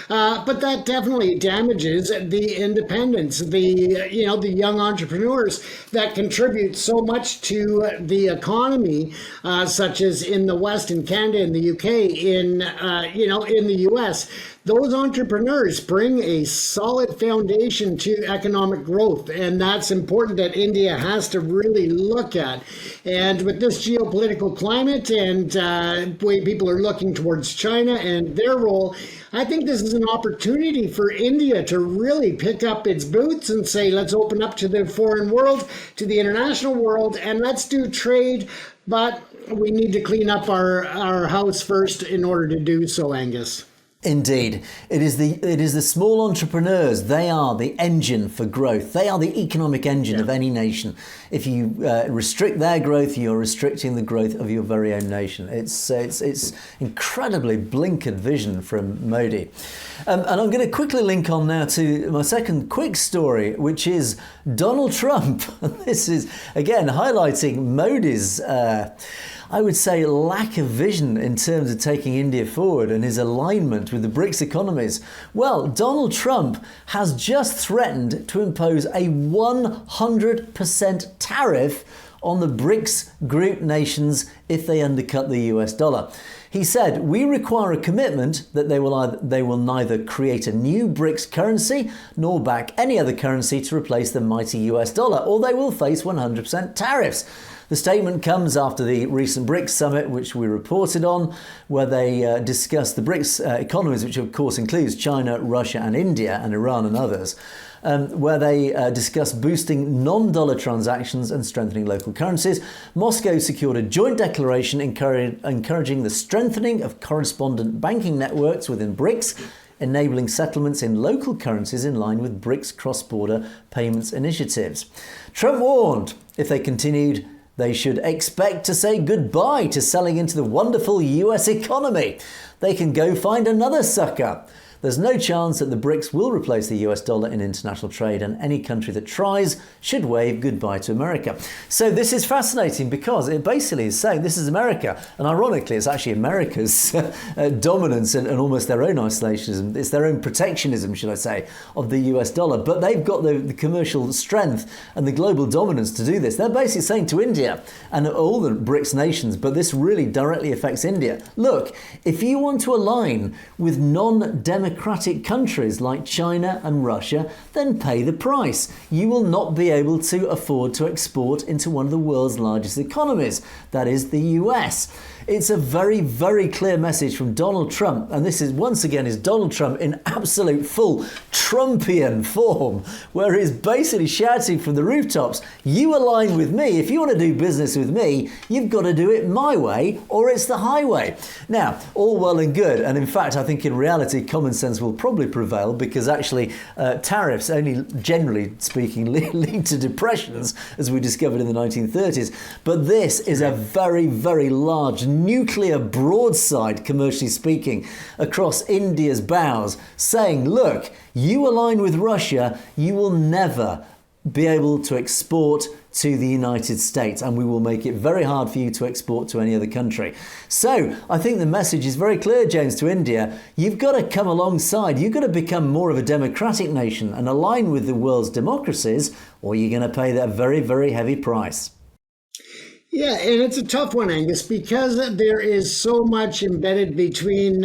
S2: But that definitely damages the independence, the young entrepreneurs that contribute so much to the economy, such as in the West, in Canada, in the UK, in the US. Those entrepreneurs bring a solid foundation to economic growth, and that's important that India has to really look at. And with this geopolitical climate and the way people are looking towards China and their role, I think this is an opportunity for India to really pick up its boots and say, let's open up to the foreign world, to the international world, and let's do trade. But we need to clean up our house first in order to do so, Angus.
S1: Indeed. It is the small entrepreneurs. They are the engine for growth. They are the economic engine of any nation. If you restrict their growth, you're restricting the growth of your very own nation. It's incredibly blinkered vision from Modi. And I'm going to quickly link on now to my second quick story, which is Donald Trump. This is, again, highlighting Modi's I would say, lack of vision in terms of taking India forward and his alignment with the BRICS economies. Well, Donald Trump has just threatened to impose a 100% tariff on the BRICS group nations if they undercut the US dollar. He said, "We require a commitment that they will neither create a new BRICS currency nor back any other currency to replace the mighty US dollar, or they will face 100% tariffs." The statement comes after the recent BRICS summit, which we reported on, where they discussed the BRICS economies, which of course includes China, Russia and India and Iran and others, where they discussed boosting non-dollar transactions and strengthening local currencies. Moscow secured a joint declaration encouraging the strengthening of correspondent banking networks within BRICS, enabling settlements in local currencies in line with BRICS cross-border payments initiatives. Trump warned if they continued, they should expect to say goodbye to selling into the wonderful US economy. They can go find another sucker. There's no chance that the BRICS will replace the US dollar in international trade, and any country that tries should wave goodbye to America. So this is fascinating because it basically is saying this is America, and ironically it's actually America's dominance and almost their own isolationism. It's their own protectionism, should I say, of the US dollar. But they've got the commercial strength and the global dominance to do this. They're basically saying to India and all the BRICS nations, but this really directly affects India, look, if you want to align with non-democratic countries like China and Russia, then pay the price. You will not be able to afford to export into one of the world's largest economies, that is the US. It's a very, very clear message from Donald Trump, and this is once again is Donald Trump in absolute full Trumpian form, where he's basically shouting from the rooftops, you align with me, if you want to do business with me, you've got to do it my way or it's the highway. Now, all well and good, and in fact I think in reality common sense will probably prevail, because actually tariffs only generally speaking lead to depressions, as we discovered in the 1930s, but this is a very, very large nuclear broadside, commercially speaking, across India's bows, saying, look, you align with Russia, you will never be able to export to the United States, and we will make it very hard for you to export to any other country. So I think the message is very clear, James, to India. You've got to come alongside. You've got to become more of a democratic nation and align with the world's democracies, or you're going to pay that very, very heavy price.
S2: Yeah, and it's a tough one, Angus, because there is so much embedded between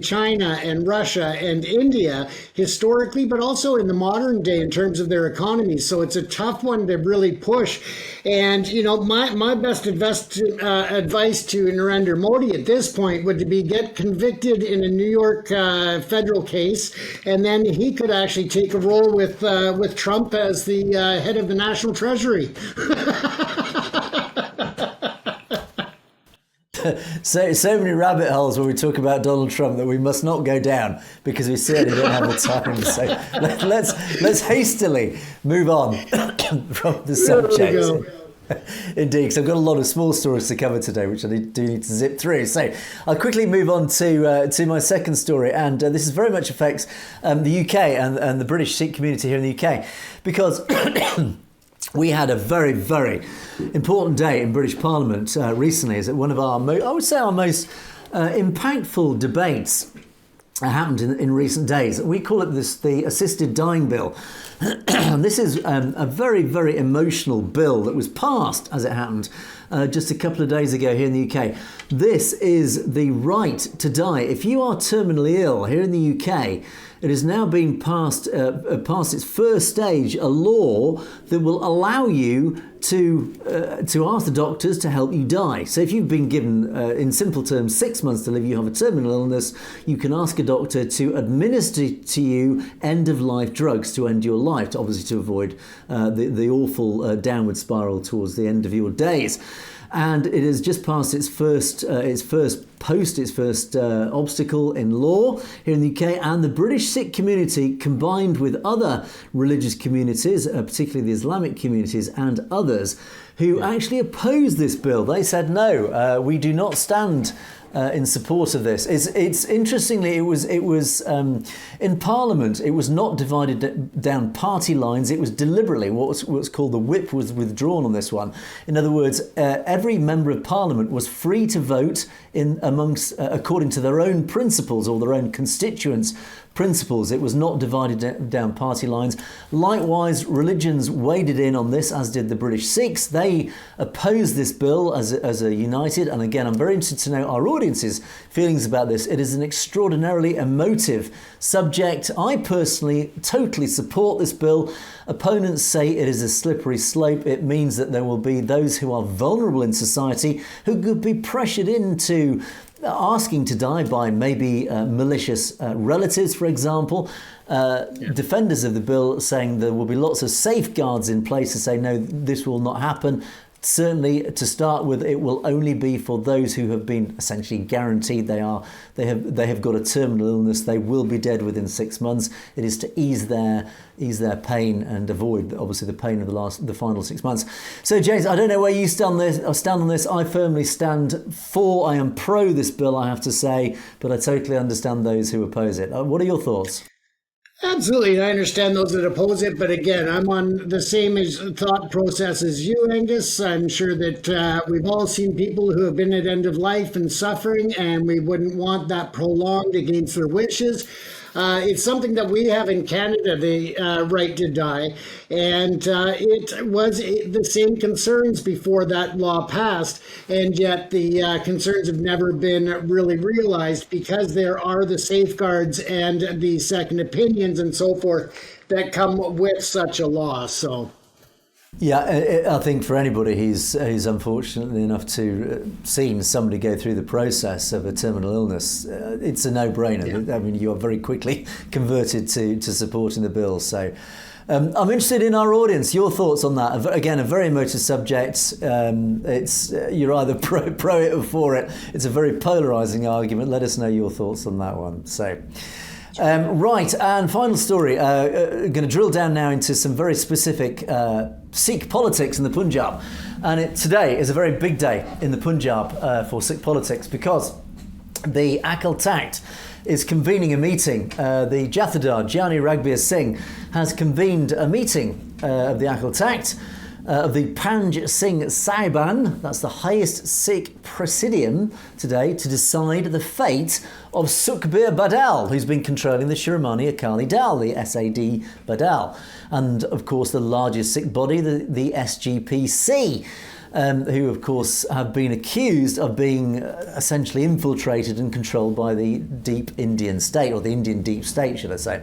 S2: China and Russia and India historically, but also in the modern day in terms of their economies. So it's a tough one to really push. And my best advice to Narendra Modi at this point would be get convicted in a New York federal case, and then he could actually take a role with Trump as the head of the National Treasury.
S1: So many rabbit holes when we talk about Donald Trump that we must not go down, because we certainly don't have the time. So let's hastily move on from the subject. Indeed, because I've got a lot of small stories to cover today, which I do need to zip through. So I'll quickly move on to my second story, and this is very much affects the UK and the British Sikh community here in the UK, because we had a very, very important day in British Parliament recently. Is that one of our most impactful debates happened in recent days. We call it the Assisted Dying Bill. And this is a very, very emotional bill that was passed, as it happened, just a couple of days ago here in the UK. This is the right to die. If you are terminally ill here in the UK, it has now been passed its first stage, a law that will allow you to ask the doctors to help you die. So if you've been given, in simple terms, 6 months to live, you have a terminal illness, you can ask a doctor to administer to you end-of-life drugs to end your life, obviously to avoid the awful downward spiral towards the end of your days. And it has just passed its first obstacle in law here in the UK, and the British Sikh community, combined with other religious communities, particularly the Islamic communities and others, who actually opposed this bill. They said, no, we do not stand in support of this. It's interestingly, it was in Parliament. It was not divided down party lines. It was deliberately what's called the whip was withdrawn on this one. In other words, every member of Parliament was free to vote in amongst according to their own principles or their own constituents' principles. It was not divided down party lines. Likewise, religions waded in on this, as did the British Sikhs. They opposed this bill as a united. And again, I'm very interested to know our audience's feelings about this. It is an extraordinarily emotive subject. I personally totally support this bill. Opponents say it is a slippery slope. It means that there will be those who are vulnerable in society who could be pressured into asking to die by maybe malicious relatives, for example. Defenders of the bill saying there will be lots of safeguards in place to say, no, this will not happen. Certainly, to start with, it will only be for those who have been essentially guaranteed they have got a terminal illness. They will be dead within 6 months. It is to ease their pain and avoid, obviously, the pain of the final 6 months. So, James, I don't know where you stand on this. I firmly stand for. I am pro this bill, I have to say, but I totally understand those who oppose it. What are your thoughts?
S2: Absolutely. I understand those that oppose it. But again, I'm on the same thought process as you, Angus. I'm sure that we've all seen people who have been at end of life and suffering, and we wouldn't want that prolonged against their wishes. It's something that we have in Canada, the right to die. And it was the same concerns before that law passed. And yet the concerns have never been really realized because there are the safeguards and the second opinions and so forth that come with such a law. So.
S1: Yeah, I think for anybody who's unfortunately enough to seen somebody go through the process of a terminal illness, it's a no-brainer. Yeah. I mean, you are very quickly converted to supporting the bill. So I'm interested in our audience, your thoughts on that. Again, a very emotive subject. You're either pro it or for it. It's a very polarising argument. Let us know your thoughts on that one. So. Right, and final story. Going to drill down now into some very specific Sikh politics in the Punjab. And today is a very big day in the Punjab for Sikh politics because the Akal Takht is convening a meeting. The Jathedar, Jani Ragbir Singh, has convened a meeting of the Akal Takht of the Panj Singh Sahiban, that's the highest Sikh presidium today, to decide the fate of Sukhbir Badal, who's been controlling the Shiromani Akali Dal, the SAD Badal, and of course the largest Sikh body, the SGPC. who of course have been accused of being essentially infiltrated and controlled by the deep Indian state, or the Indian deep state, should I say.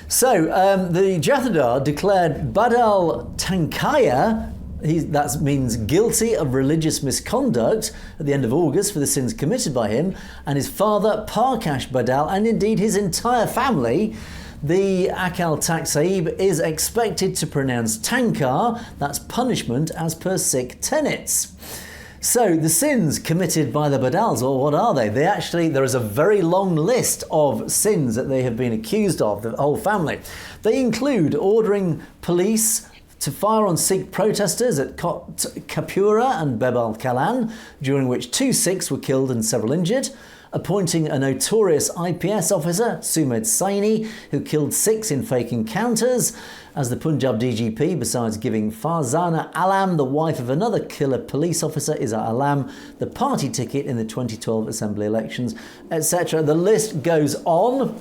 S1: So the Jathedar declared Badal Tankaya, that means guilty of religious misconduct, at the end of August for the sins committed by him and his father Parkash Badal, and indeed his entire family. The Akal Takht Sahib is expected to pronounce Tankar, that's punishment, as per Sikh tenets. So the sins committed by the Badals, well, what are they? There is a very long list of sins that they have been accused of, the whole family. They include ordering police to fire on Sikh protesters at Kapura and Bebal Kalan, during which 2 Sikhs were killed and several injured, appointing a notorious IPS officer, Sumed Saini, who killed 6 in fake encounters, as the Punjab DGP, besides giving Farzana Alam, the wife of another killer police officer, Izzat Alam, the party ticket in the 2012 Assembly elections, etc. The list goes on.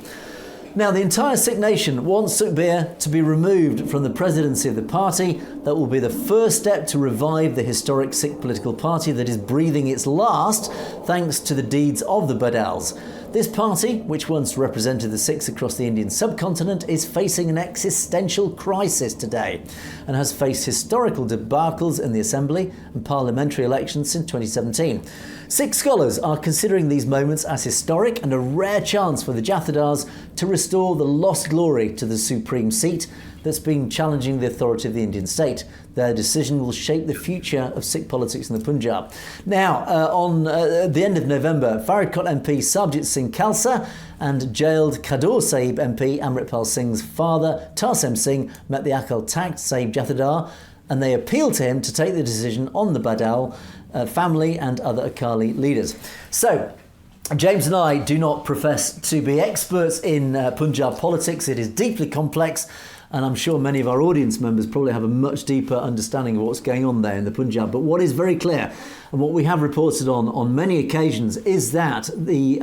S1: Now, the entire Sikh nation wants Sukhbir to be removed from the presidency of the party. That will be the first step to revive the historic Sikh political party that is breathing its last thanks to the deeds of the Badals. This party, which once represented the Sikhs across the Indian subcontinent, is facing an existential crisis today and has faced historical debacles in the Assembly and parliamentary elections since 2017. Sikh scholars are considering these moments as historic and a rare chance for the Jathedars to restore the lost glory to the supreme seat that's been challenging the authority of the Indian state. Their decision will shape the future of Sikh politics in the Punjab. Now, on the end of November, Faridkot MP Sarjit Singh Khalsa and jailed Kador Sahib MP Amritpal Singh's father, Tarsem Singh, met the Akal Takht Sahib Jathedar, and they appealed to him to take the decision on the Badal family and other Akali leaders. So, James and I do not profess to be experts in Punjab politics. It is deeply complex, and I'm sure many of our audience members probably have a much deeper understanding of what's going on there in the Punjab. But what is very clear, and what we have reported on many occasions, is that the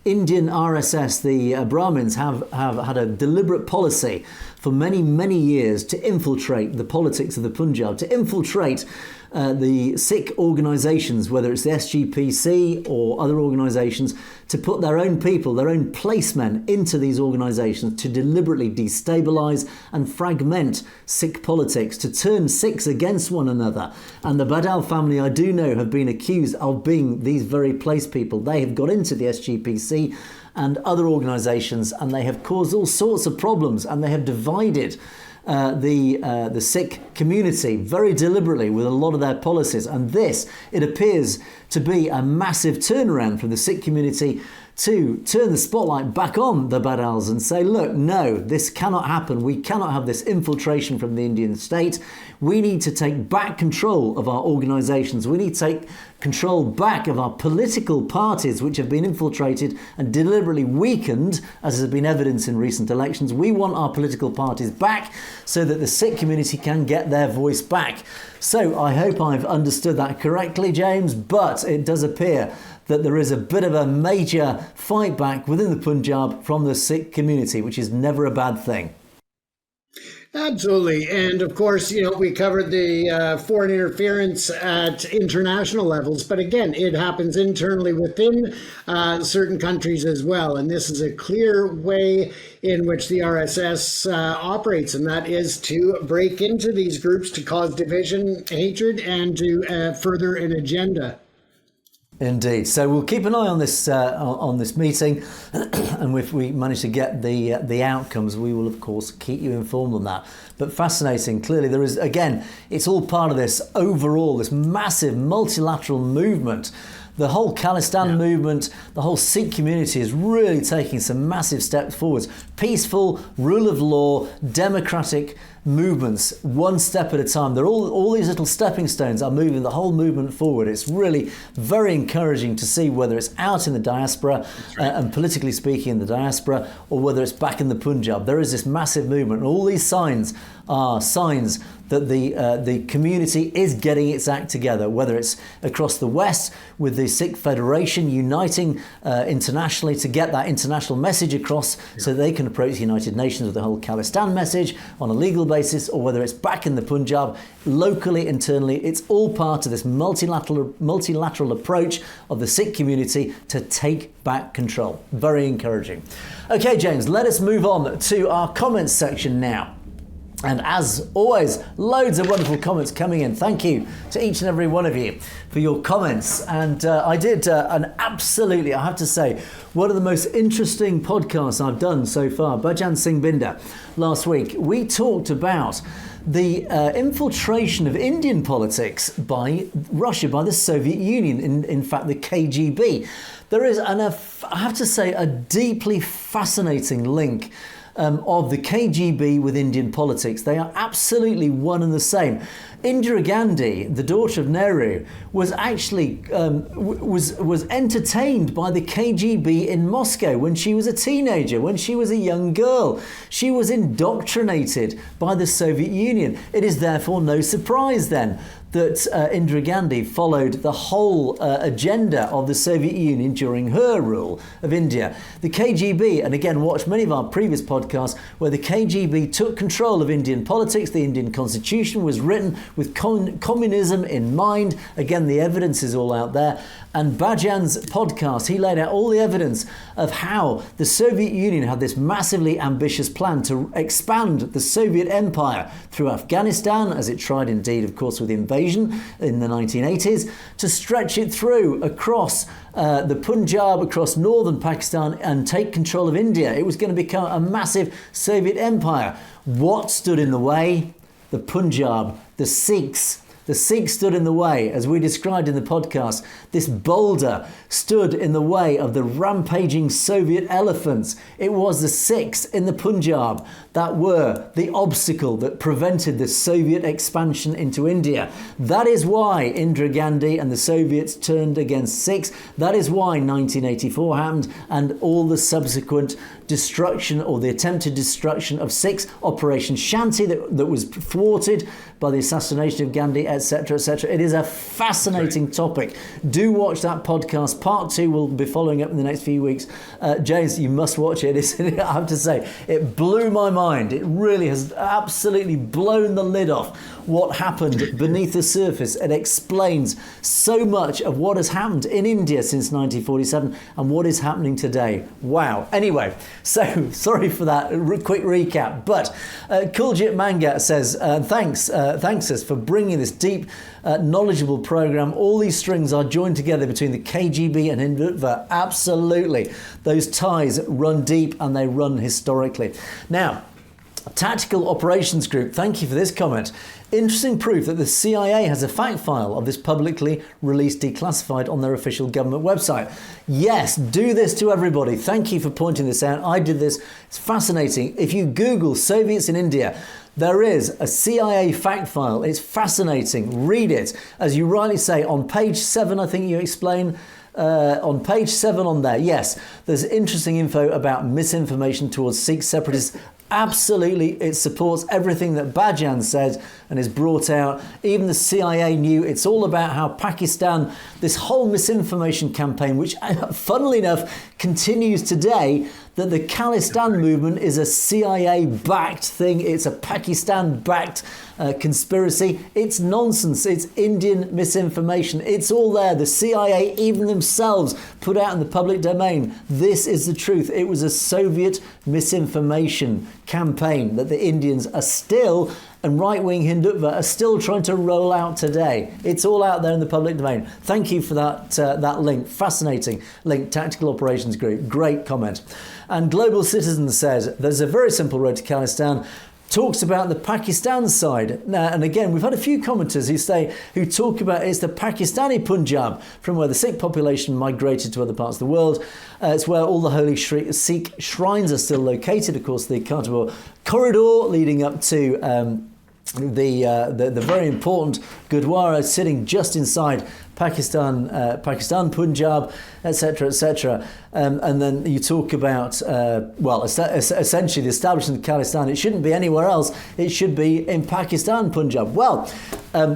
S1: Indian RSS, the Brahmins, have had a deliberate policy for many, many years to infiltrate the politics of the Punjab, to infiltrate the Sikh organisations, whether it's the SGPC or other organisations, to put their own people, their own placemen into these organisations, to deliberately destabilise and fragment Sikh politics, to turn Sikhs against one another. And the Badal family, I do know, have been accused of being these very place people. They have got into the SGPC and other organisations, and they have caused all sorts of problems, and they have divided the Sikh community very deliberately with a lot of their policies. And this, it appears to be a massive turnaround from the Sikh community to turn the spotlight back on the Badals and say, look, no, this cannot happen. We cannot have this infiltration from the Indian state. We need to take back control of our organisations. We need to take control back of our political parties, which have been infiltrated and deliberately weakened, as has been evidence in recent elections. We want our political parties back so that the Sikh community can get their voice back. So I hope I've understood that correctly, James, but it does appear that there is a bit of a major fight back within the Punjab from the Sikh community, which is never a bad thing.
S2: Absolutely. And of course, we covered the foreign interference at international levels, but again, it happens internally within certain countries as well. And this is a clear way in which the RSS operates, and that is to break into these groups to cause division, hatred, and to further an agenda.
S1: Indeed. So we'll keep an eye on this meeting, and if we manage to get the outcomes, we will of course keep you informed on that. But fascinating. Clearly, there is, again, it's all part of this overall, this massive multilateral movement. The whole Khalistan movement, the whole Sikh community is really taking some massive steps forwards. Peaceful, rule of law, democratic movements, one step at a time. They're all these little stepping stones are moving the whole movement forward. It's really very encouraging to see, whether it's out in the diaspora and politically speaking in the diaspora, or whether it's back in the Punjab. There is this massive movement, and all these signs are signs that the community is getting its act together, whether it's across the West with the Sikh Federation uniting internationally to get that international message across so they can approach the United Nations with the whole Khalistan message on a legal basis, basis or whether it's back in the Punjab, locally, internally, it's all part of this multilateral approach of the Sikh community to take back control. Very encouraging. Okay, James, let us move on to our comments section now. And as always, loads of wonderful comments coming in. Thank you to each and every one of you for your comments. And I did an absolutely, I have to say, one of the most interesting podcasts I've done so far. Bhajan Singh Binder, last week, we talked about the infiltration of Indian politics by Russia, by the Soviet Union, in fact, the KGB. There is, I have to say, a deeply fascinating link of the KGB with Indian politics. They are absolutely one and the same. Indira Gandhi, the daughter of Nehru, was actually was entertained by the KGB in Moscow when she was a teenager, when she was a young girl. She was indoctrinated by the Soviet Union. It is therefore no surprise then that Indira Gandhi followed the whole agenda of the Soviet Union during her rule of India. The KGB, and again, watch many of our previous podcasts where the KGB took control of Indian politics. The Indian constitution was written with communism in mind. Again, the evidence is all out there. And Bhajan's podcast, he laid out all the evidence of how the Soviet Union had this massively ambitious plan to expand the Soviet empire through Afghanistan, as it tried indeed, of course, with the invasion in the 1980s, to stretch it through across the Punjab, across northern Pakistan, and take control of India. It was going to become a massive Soviet empire. What stood in the way? The Punjab, the Sikhs. The Sikhs stood in the way, as we described in the podcast. This boulder stood in the way of the rampaging Soviet elephants. It was the Sikhs in the Punjab that were the obstacle that prevented the Soviet expansion into India. That is why Indira Gandhi and the Soviets turned against Sikhs. That is why 1984 happened and all the subsequent destruction or the attempted destruction of Sikhs, Operation Shanti that was thwarted by the assassination of Gandhi, etc., etc. It is a fascinating topic. Do watch that podcast. Part 2 will be following up in the next few weeks. James, you must watch it. I have to say, it blew my mind. It really has absolutely blown the lid off what happened beneath the surface. It explains so much of what has happened in India since 1947 and what is happening today. Wow. Anyway, so sorry for that quick recap, but Kuljit Manga says, thanks us for bringing this deep, knowledgeable program. All these strings are joined together between the KGB and Hindutva. Absolutely. Those ties run deep and they run historically. Now, Tactical Operations Group, thank you for this comment. Interesting proof that the CIA has a fact file of this publicly released declassified on their official government website. Yes, do this to everybody. Thank you for pointing this out. I did this. It's fascinating. If you Google Soviets in India, there is a CIA fact file. It's fascinating. Read it. As you rightly say, on page 7, I think you explain, on page 7 on there, yes, there's interesting info about misinformation towards Sikh separatists. Absolutely, it supports everything that Bhajan said and is brought out. Even the CIA knew. It's all about how Pakistan, this whole misinformation campaign, which funnily enough continues today, that the Khalistan movement is a CIA-backed thing. It's a Pakistan-backed conspiracy. It's nonsense. It's Indian misinformation. It's all there. The CIA, even themselves, put out in the public domain. This is the truth. It was a Soviet misinformation campaign that the Indians are still, and right-wing Hindutva are still trying to roll out today. It's all out there in the public domain. Thank you for that link. Fascinating link. Tactical Operations Group. Great comment. And Global Citizen says, there's a very simple road to Khalistan. Talks about the Pakistan side. Now, and again, we've had a few commenters who talk about it's the Pakistani Punjab, from where the Sikh population migrated to other parts of the world. It's where all the holy Sikh shrines are still located. Of course, the Kartarpur corridor leading up to the very important Gurdwara sitting just inside Pakistan, Punjab, etc., etc. And then you talk about, essentially the establishment of Khalistan. It shouldn't be anywhere else. It should be in Pakistan, Punjab. Well,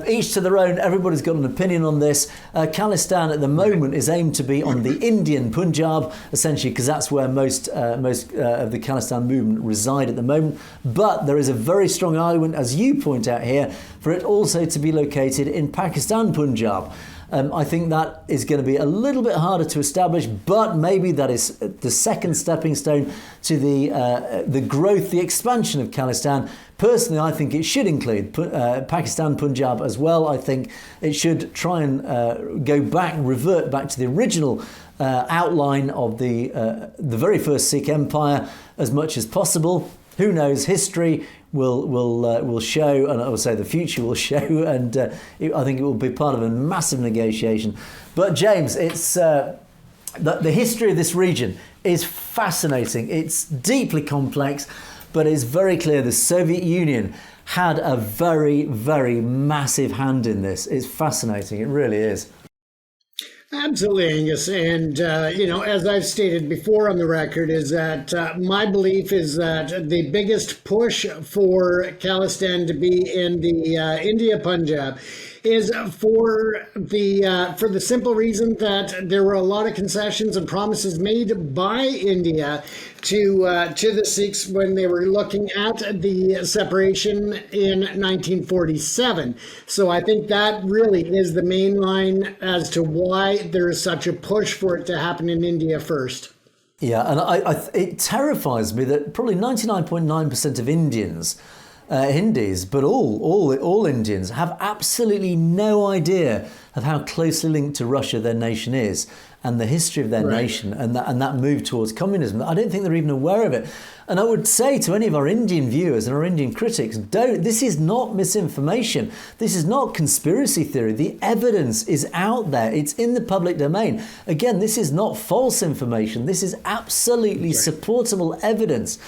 S1: each to their own. Everybody's got an opinion on this. Khalistan at the moment is aimed to be on the Indian Punjab, essentially, because that's where most of the Khalistan movement reside at the moment. But there is a very strong argument, as you point out here, for it also to be located in Pakistan, Punjab. I think that is going to be a little bit harder to establish, but maybe that is the second stepping stone to the growth, the expansion of Khalistan. Personally, I think it should include Pakistan, Punjab as well. I think it should try and revert back to the original outline of the very first Sikh empire as much as possible. Who knows? History will show, and I would say the future will show, and I think it will be part of a massive negotiation. But James, it's the history of this region is fascinating. It's deeply complex, but it's very clear the Soviet Union had a very, very massive hand in this. It's fascinating. It really is.
S2: Absolutely, Angus. And, as I've stated before on the record, is that my belief is that the biggest push for Khalistan to be in the India Punjab is for the simple reason that there were a lot of concessions and promises made by India to the Sikhs when they were looking at the separation in 1947. So I think that really is the main line as to why there is such a push for it to happen in India first.
S1: Yeah, and it terrifies me that probably 99.9% of Indians, Hindis, but all Indians have absolutely no idea of how closely linked to Russia their nation is and the history of their nation and that move towards communism. I don't think they're even aware of it. And I would say to any of our Indian viewers and our Indian critics, this is not misinformation. This is not conspiracy theory. The evidence is out there. It's in the public domain. Again, this is not false information. This is absolutely supportable evidence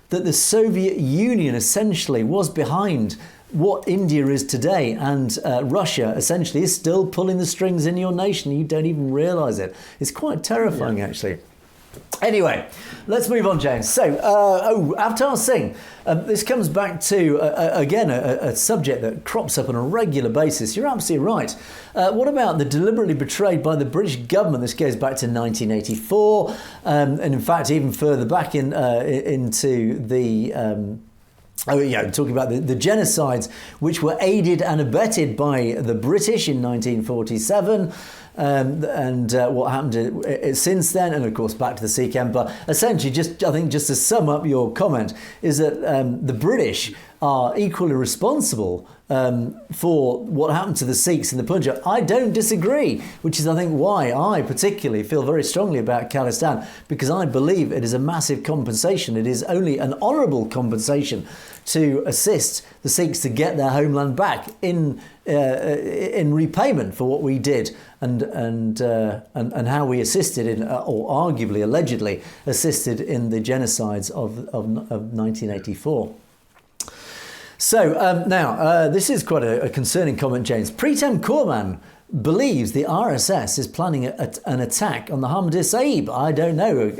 S1: that the Soviet Union essentially was behind what India is today, and Russia essentially is still pulling the strings in your nation. You don't even realise it. It's quite terrifying, actually. Anyway, let's move on, James. So, Avtar Singh. This comes back to, again, a subject that crops up on a regular basis. You're absolutely right. What about the deliberately betrayed by the British government? This goes back to 1984, and in fact, even further back into the... talking about the genocides which were aided and abetted by the British in 1947, and what happened since then, and of course back to the Sikh Empire. Essentially, I think just to sum up your comment, is that the British are equally responsible for what happened to the Sikhs in the Punjab. I don't disagree, which is, I think, why I particularly feel very strongly about Khalistan, because I believe it is a massive compensation. It is only an honourable compensation to assist the Sikhs to get their homeland back in repayment for what we did and how we assisted in, or arguably, allegedly, assisted in the genocides of 1984. So now, this is quite a concerning comment, James. Pritam Korman believes the RSS is planning an attack on the Harmandir Sahib. I don't know.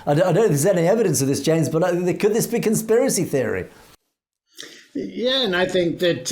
S1: I don't know if there's any evidence of this, James, but could this be conspiracy theory?
S2: Yeah, and I think that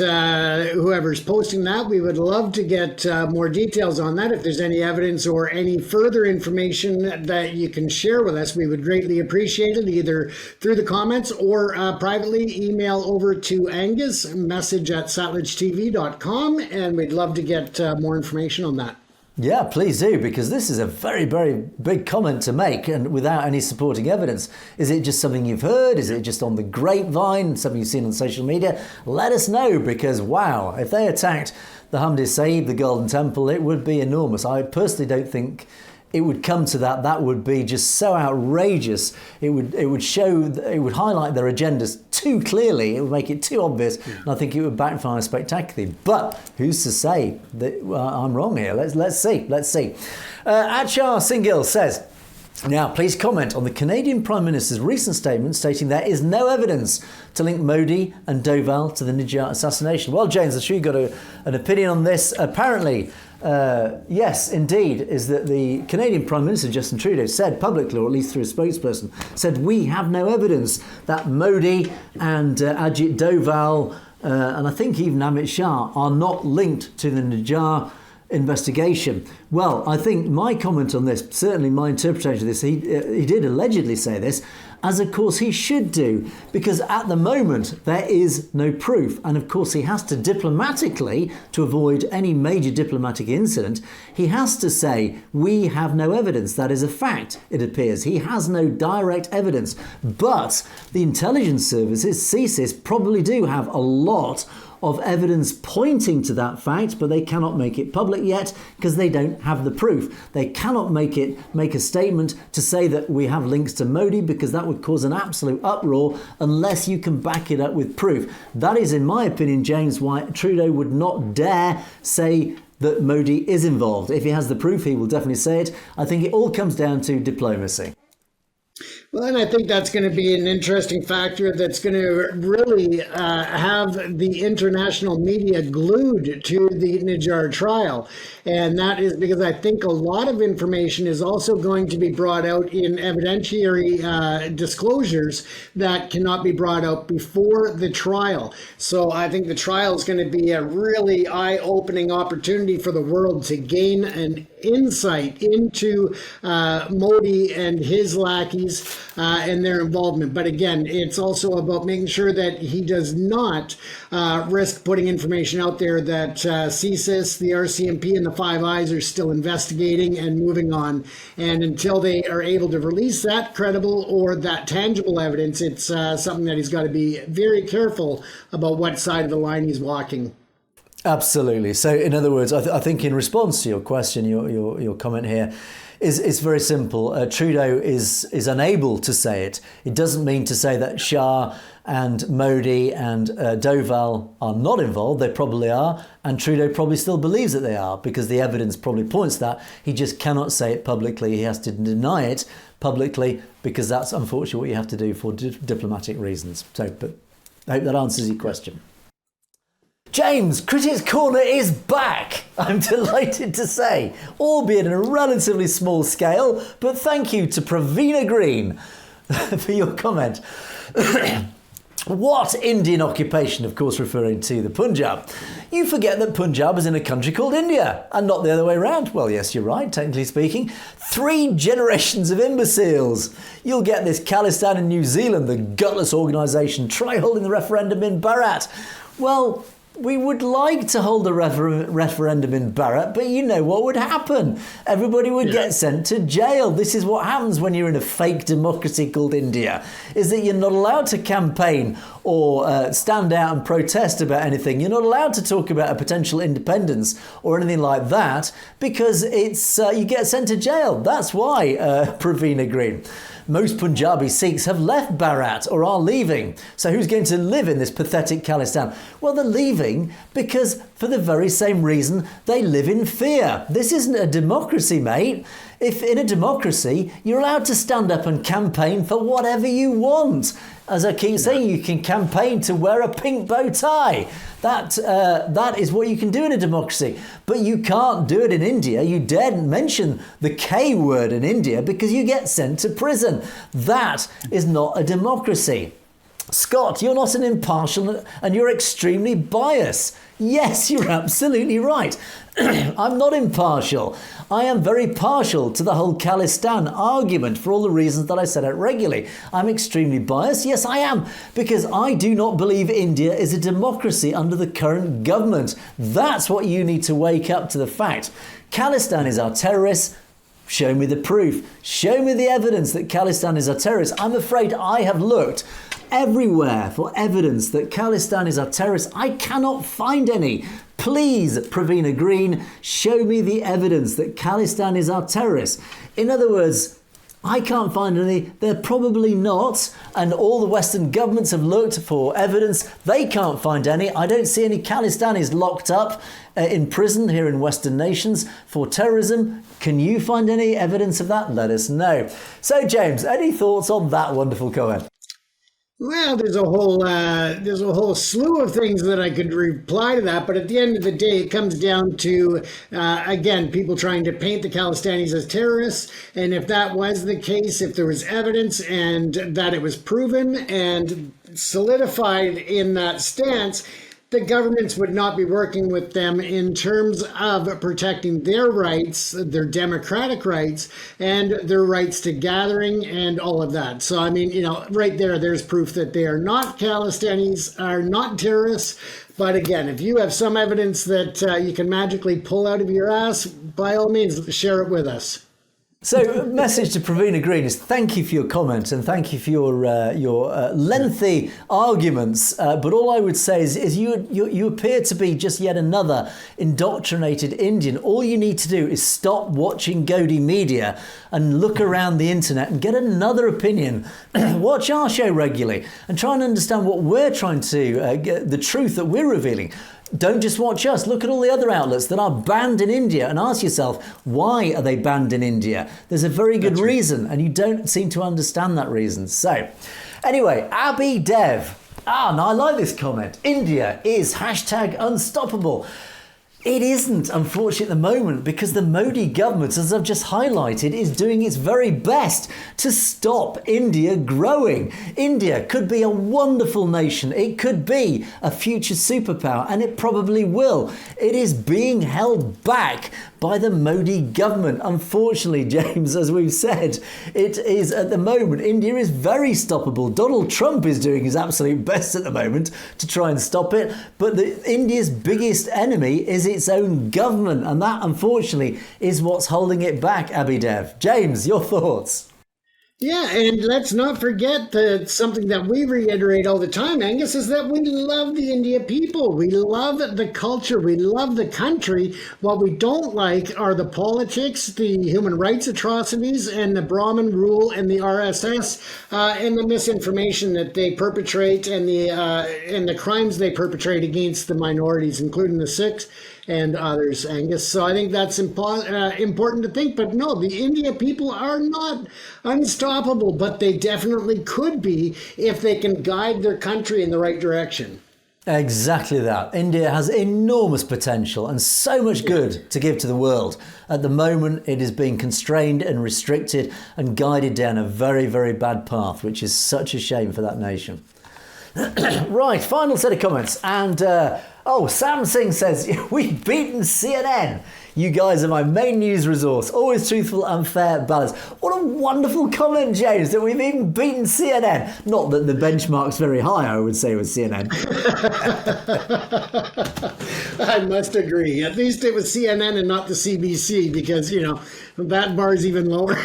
S2: whoever's posting that, we would love to get more details on that. If there's any evidence or any further information that you can share with us, we would greatly appreciate it, either through the comments or privately email over to Angus, message@satledgetv.com, and we'd love to get more information on that.
S1: Yeah, please do, because this is a very, very big comment to make, and without any supporting evidence. Is it just something you've heard? Is it just on the grapevine, something you've seen on social media? Let us know, because wow, if they attacked the Harmandir Sahib, the Golden Temple, it would be enormous. I personally don't think it would come to that. That would be just so outrageous. It would highlight their agendas too clearly. It would make it too obvious, and I think it would backfire spectacularly. But who's to say that I'm wrong here? Let's see. Achar Singhil says, now, please comment on the Canadian Prime Minister's recent statement stating there is no evidence to link Modi and Doval to the Nijjar assassination. Well, James, I'm sure you've got an opinion on this. Apparently, Yes, indeed, is that the Canadian Prime Minister Justin Trudeau said publicly, or at least through a spokesperson, said we have no evidence that Modi and Ajit Doval and I think even Amit Shah are not linked to the Najjar investigation. Well, I think my comment on this, certainly my interpretation of this, he did allegedly say this, as of course he should do, because at the moment there is no proof. And of course he has to diplomatically, to avoid any major diplomatic incident, he has to say, we have no evidence. That is a fact, it appears. He has no direct evidence. But the intelligence services, CSIS, probably do have a lot of evidence pointing to that fact, but they cannot make it public yet because they don't have the proof. They cannot make a statement to say that we have links to Modi, because that would cause an absolute uproar unless you can back it up with proof. That is, in my opinion, James, why Trudeau would not dare say that Modi is involved. If he has the proof, he will definitely say it. I think it all comes down to diplomacy.
S2: Well, and I think that's going to be an interesting factor that's going to really have the international media glued to the Najjar trial. And that is because I think a lot of information is also going to be brought out in evidentiary disclosures that cannot be brought out before the trial. So I think the trial is going to be a really eye-opening opportunity for the world to gain an insight into Modi and his lackeys and their involvement. But again, it's also about making sure that he does not risk putting information out there that CSIS, the RCMP, and the Five Eyes are still investigating and moving on. And until they are able to release that credible or that tangible evidence, it's something that he's got to be very careful about what side of the line he's walking.
S1: Absolutely. So, in other words, I think in response to your question, your comment here, is very simple. Trudeau is unable to say it. It doesn't mean to say that Shah and Modi and Doval are not involved. They probably are. And Trudeau probably still believes that they are, because the evidence probably points to that. He just cannot say it publicly. He has to deny it publicly, because that's unfortunately what you have to do for diplomatic reasons. So, but I hope that answers your question. James, Critics Corner is back, I'm delighted to say, albeit on a relatively small scale, but thank you to Pravina Green for your comment. What Indian occupation, of course referring to the Punjab. You forget that Punjab is in a country called India, and not the other way around. Well, yes, you're right, technically speaking. 3 generations of imbeciles. You'll get this Khalistan in New Zealand, the gutless organisation, try holding the referendum in Bharat. Well, we would like to hold a referendum in Bharat, but you know what would happen. Everybody would get sent to jail. This is what happens when you're in a fake democracy called India, is that you're not allowed to campaign or stand out and protest about anything. You're not allowed to talk about a potential independence or anything like that, because it's you get sent to jail. That's why, Pravina Green. Most Punjabi Sikhs have left Bharat or are leaving. So who's going to live in this pathetic Khalistan? Well, they're leaving because, for the very same reason, they live in fear. This isn't a democracy, mate. If in a democracy, you're allowed to stand up and campaign for whatever you want. As I keep saying, you can campaign to wear a pink bow tie. That is what you can do in a democracy. But you can't do it in India. You daren't mention the K word in India because you get sent to prison. That is not a democracy. Scott, you're not an impartial and you're extremely biased. Yes, you're absolutely right. I'm not impartial. I am very partial to the whole Khalistan argument for all the reasons that I set out regularly. I'm extremely biased. Yes, I am, because I do not believe India is a democracy under the current government. That's what you need to wake up to the fact. Khalistan is our terrorists. Show me the proof. Show me the evidence that Khalistan is our terrorists. I'm afraid I have looked everywhere for evidence that Khalistan is our terrorists. I cannot find any. Please, Pravina Green, show me the evidence that Khalistan is our terrorists. In other words, I can't find any. They're probably not. And all the Western governments have looked for evidence. They can't find any. I don't see any Khalistanis locked up in prison here in Western nations for terrorism. Can you find any evidence of that? Let us know. So, James, any thoughts on that wonderful comment?
S2: Well, there's a whole slew of things that I could reply to that, but at the end of the day, it comes down to again people trying to paint the Khalistanis as terrorists, and if that was the case, if there was evidence and that it was proven and solidified in that stance, the governments would not be working with them in terms of protecting their rights, their democratic rights, and their rights to gathering and all of that. So, I mean, right there's proof that they are not Khalistanis, are not terrorists. But again, if you have some evidence that you can magically pull out of your ass, by all means, share it with us.
S1: So, message to Pravina Green is thank you for your comment and thank you for your lengthy arguments. But all I would say is you appear to be just yet another indoctrinated Indian. All you need to do is stop watching Govt media and look around the internet and get another opinion. Watch our show regularly and try and understand what we're trying to get, the truth that we're revealing. Don't just watch us. Look at all the other outlets that are banned in India and ask yourself, why are they banned in India? There's a very good reason, and you don't seem to understand that reason. So, anyway, Abby Dev. Now I like this comment. India is #unstoppable. It isn't, unfortunately, at the moment, because the Modi government, as I've just highlighted, is doing its very best to stop India growing. India could be a wonderful nation. It could be a future superpower, and it probably will. It is being held back by the Modi government. Unfortunately, James, as we've said, it is at the moment, India is very stoppable. Donald Trump is doing his absolute best at the moment to try and stop it. But India's biggest enemy is its own government. And that, unfortunately, is what's holding it back, Abidev. James, your thoughts?
S2: Yeah, and let's not forget that something that we reiterate all the time, Angus, is that we love the India people. We love the culture. We love the country. What we don't like are the politics, the human rights atrocities, and the Brahmin rule and the RSS, and the misinformation that they perpetrate and the crimes they perpetrate against the minorities, including the Sikhs and others, Angus. So I think that's important to think. But no, the India people are not unstoppable, but they definitely could be if they can guide their country in the right direction.
S1: Exactly that. India has enormous potential and so much good to give to the world. At the moment, it is being constrained and restricted and guided down a very, very bad path, which is such a shame for that nation. Right, final set of comments. And, Sam Singh says, we've beaten CNN. You guys are my main news resource. Always truthful and fair, balanced. What a wonderful comment, James, that we've even beaten CNN. Not that the benchmark's very high, I would say, with CNN.
S2: I must agree. At least it was CNN and not the CBC because, that bar's even lower.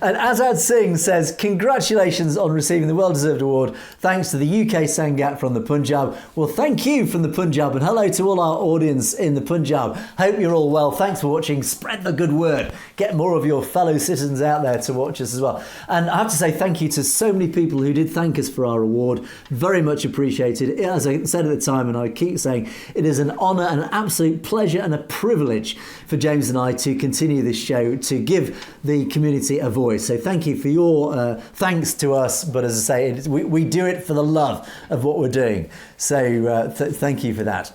S1: And Azad Singh says, congratulations on receiving the well-deserved award. Thanks to the UK Sangat from the Punjab. Well, thank you from the Punjab, and hello to all our audience in the Punjab. Hope you're all well. Thanks for watching. Spread the good word. Get more of your fellow citizens out there to watch us as well. And I have to say thank you to so many people who did thank us for our award. Very much appreciated. As I said at the time, and I keep saying, it is an honour, an absolute pleasure and a privilege for James and I to continue this show, to give the community a voice. So thank you for your thanks to us. But as I say, we do it for the love of what we're doing. So thank you for that.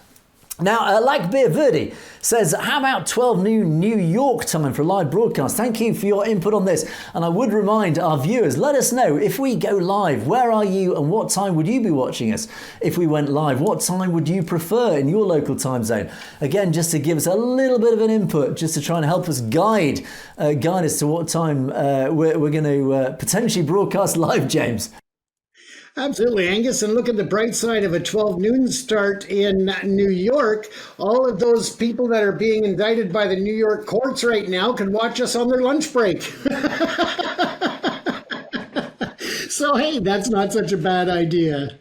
S1: Now, like Beer Verdi says, how about 12 noon New York time for a live broadcast? Thank you for your input on this. And I would remind our viewers, let us know if we go live, where are you and what time would you be watching us? If we went live, what time would you prefer in your local time zone? Again, just to give us a little bit of an input, just to try and help us guide us to what time we're going to potentially broadcast live, James.
S2: Absolutely, Angus. And look at the bright side of a 12 noon start in New York. All of those people that are being indicted by the New York courts right now can watch us on their lunch break. So, hey, that's not such a bad idea.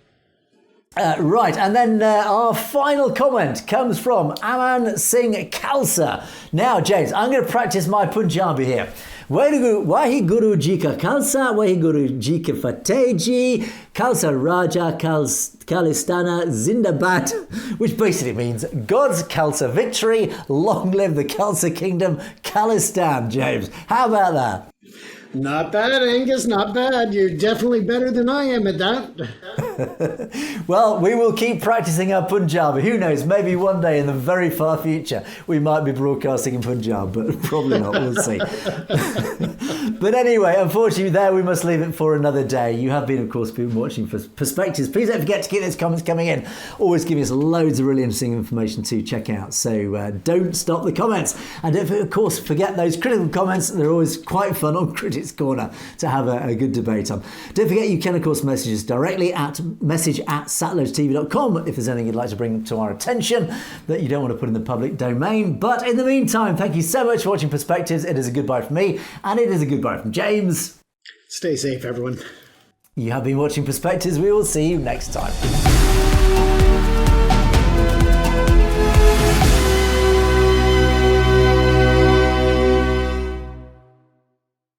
S1: Right, and then our final comment comes from Aman Singh Khalsa. Now, James, I'm going to practice my Punjabi here. Waheguru Ji Ka Khalsa, Waheguru Ji Ki Fateh Ji, Khalsa Raja Khalistana Zindabad, which basically means God's Khalsa victory, long live the Khalsa kingdom, Khalistan, James. How about that?
S2: Not bad, Angus, not bad. You're definitely better than I am at that.
S1: Well, we will keep practicing our Punjabi. Who knows, maybe one day in the very far future we might be broadcasting in Punjab, but probably not, we'll see. But anyway, unfortunately there we must leave it for another day. You have been, of course, watching Perspectives. Please don't forget to keep those comments coming in. Always giving us loads of really interesting information to check out, so don't stop the comments. And don't, of course, forget those critical comments. They're always quite fun on Critics Corner to have a good debate on. Don't forget you can, of course, message us directly at message@satlogetv.com if there's anything you'd like to bring to our attention that you don't want to put in the public domain. But in the meantime, thank you so much for watching Perspectives. It is a goodbye from me, and it is a goodbye from James.
S2: Stay safe, everyone.
S1: You have been watching Perspectives. We will see you next time.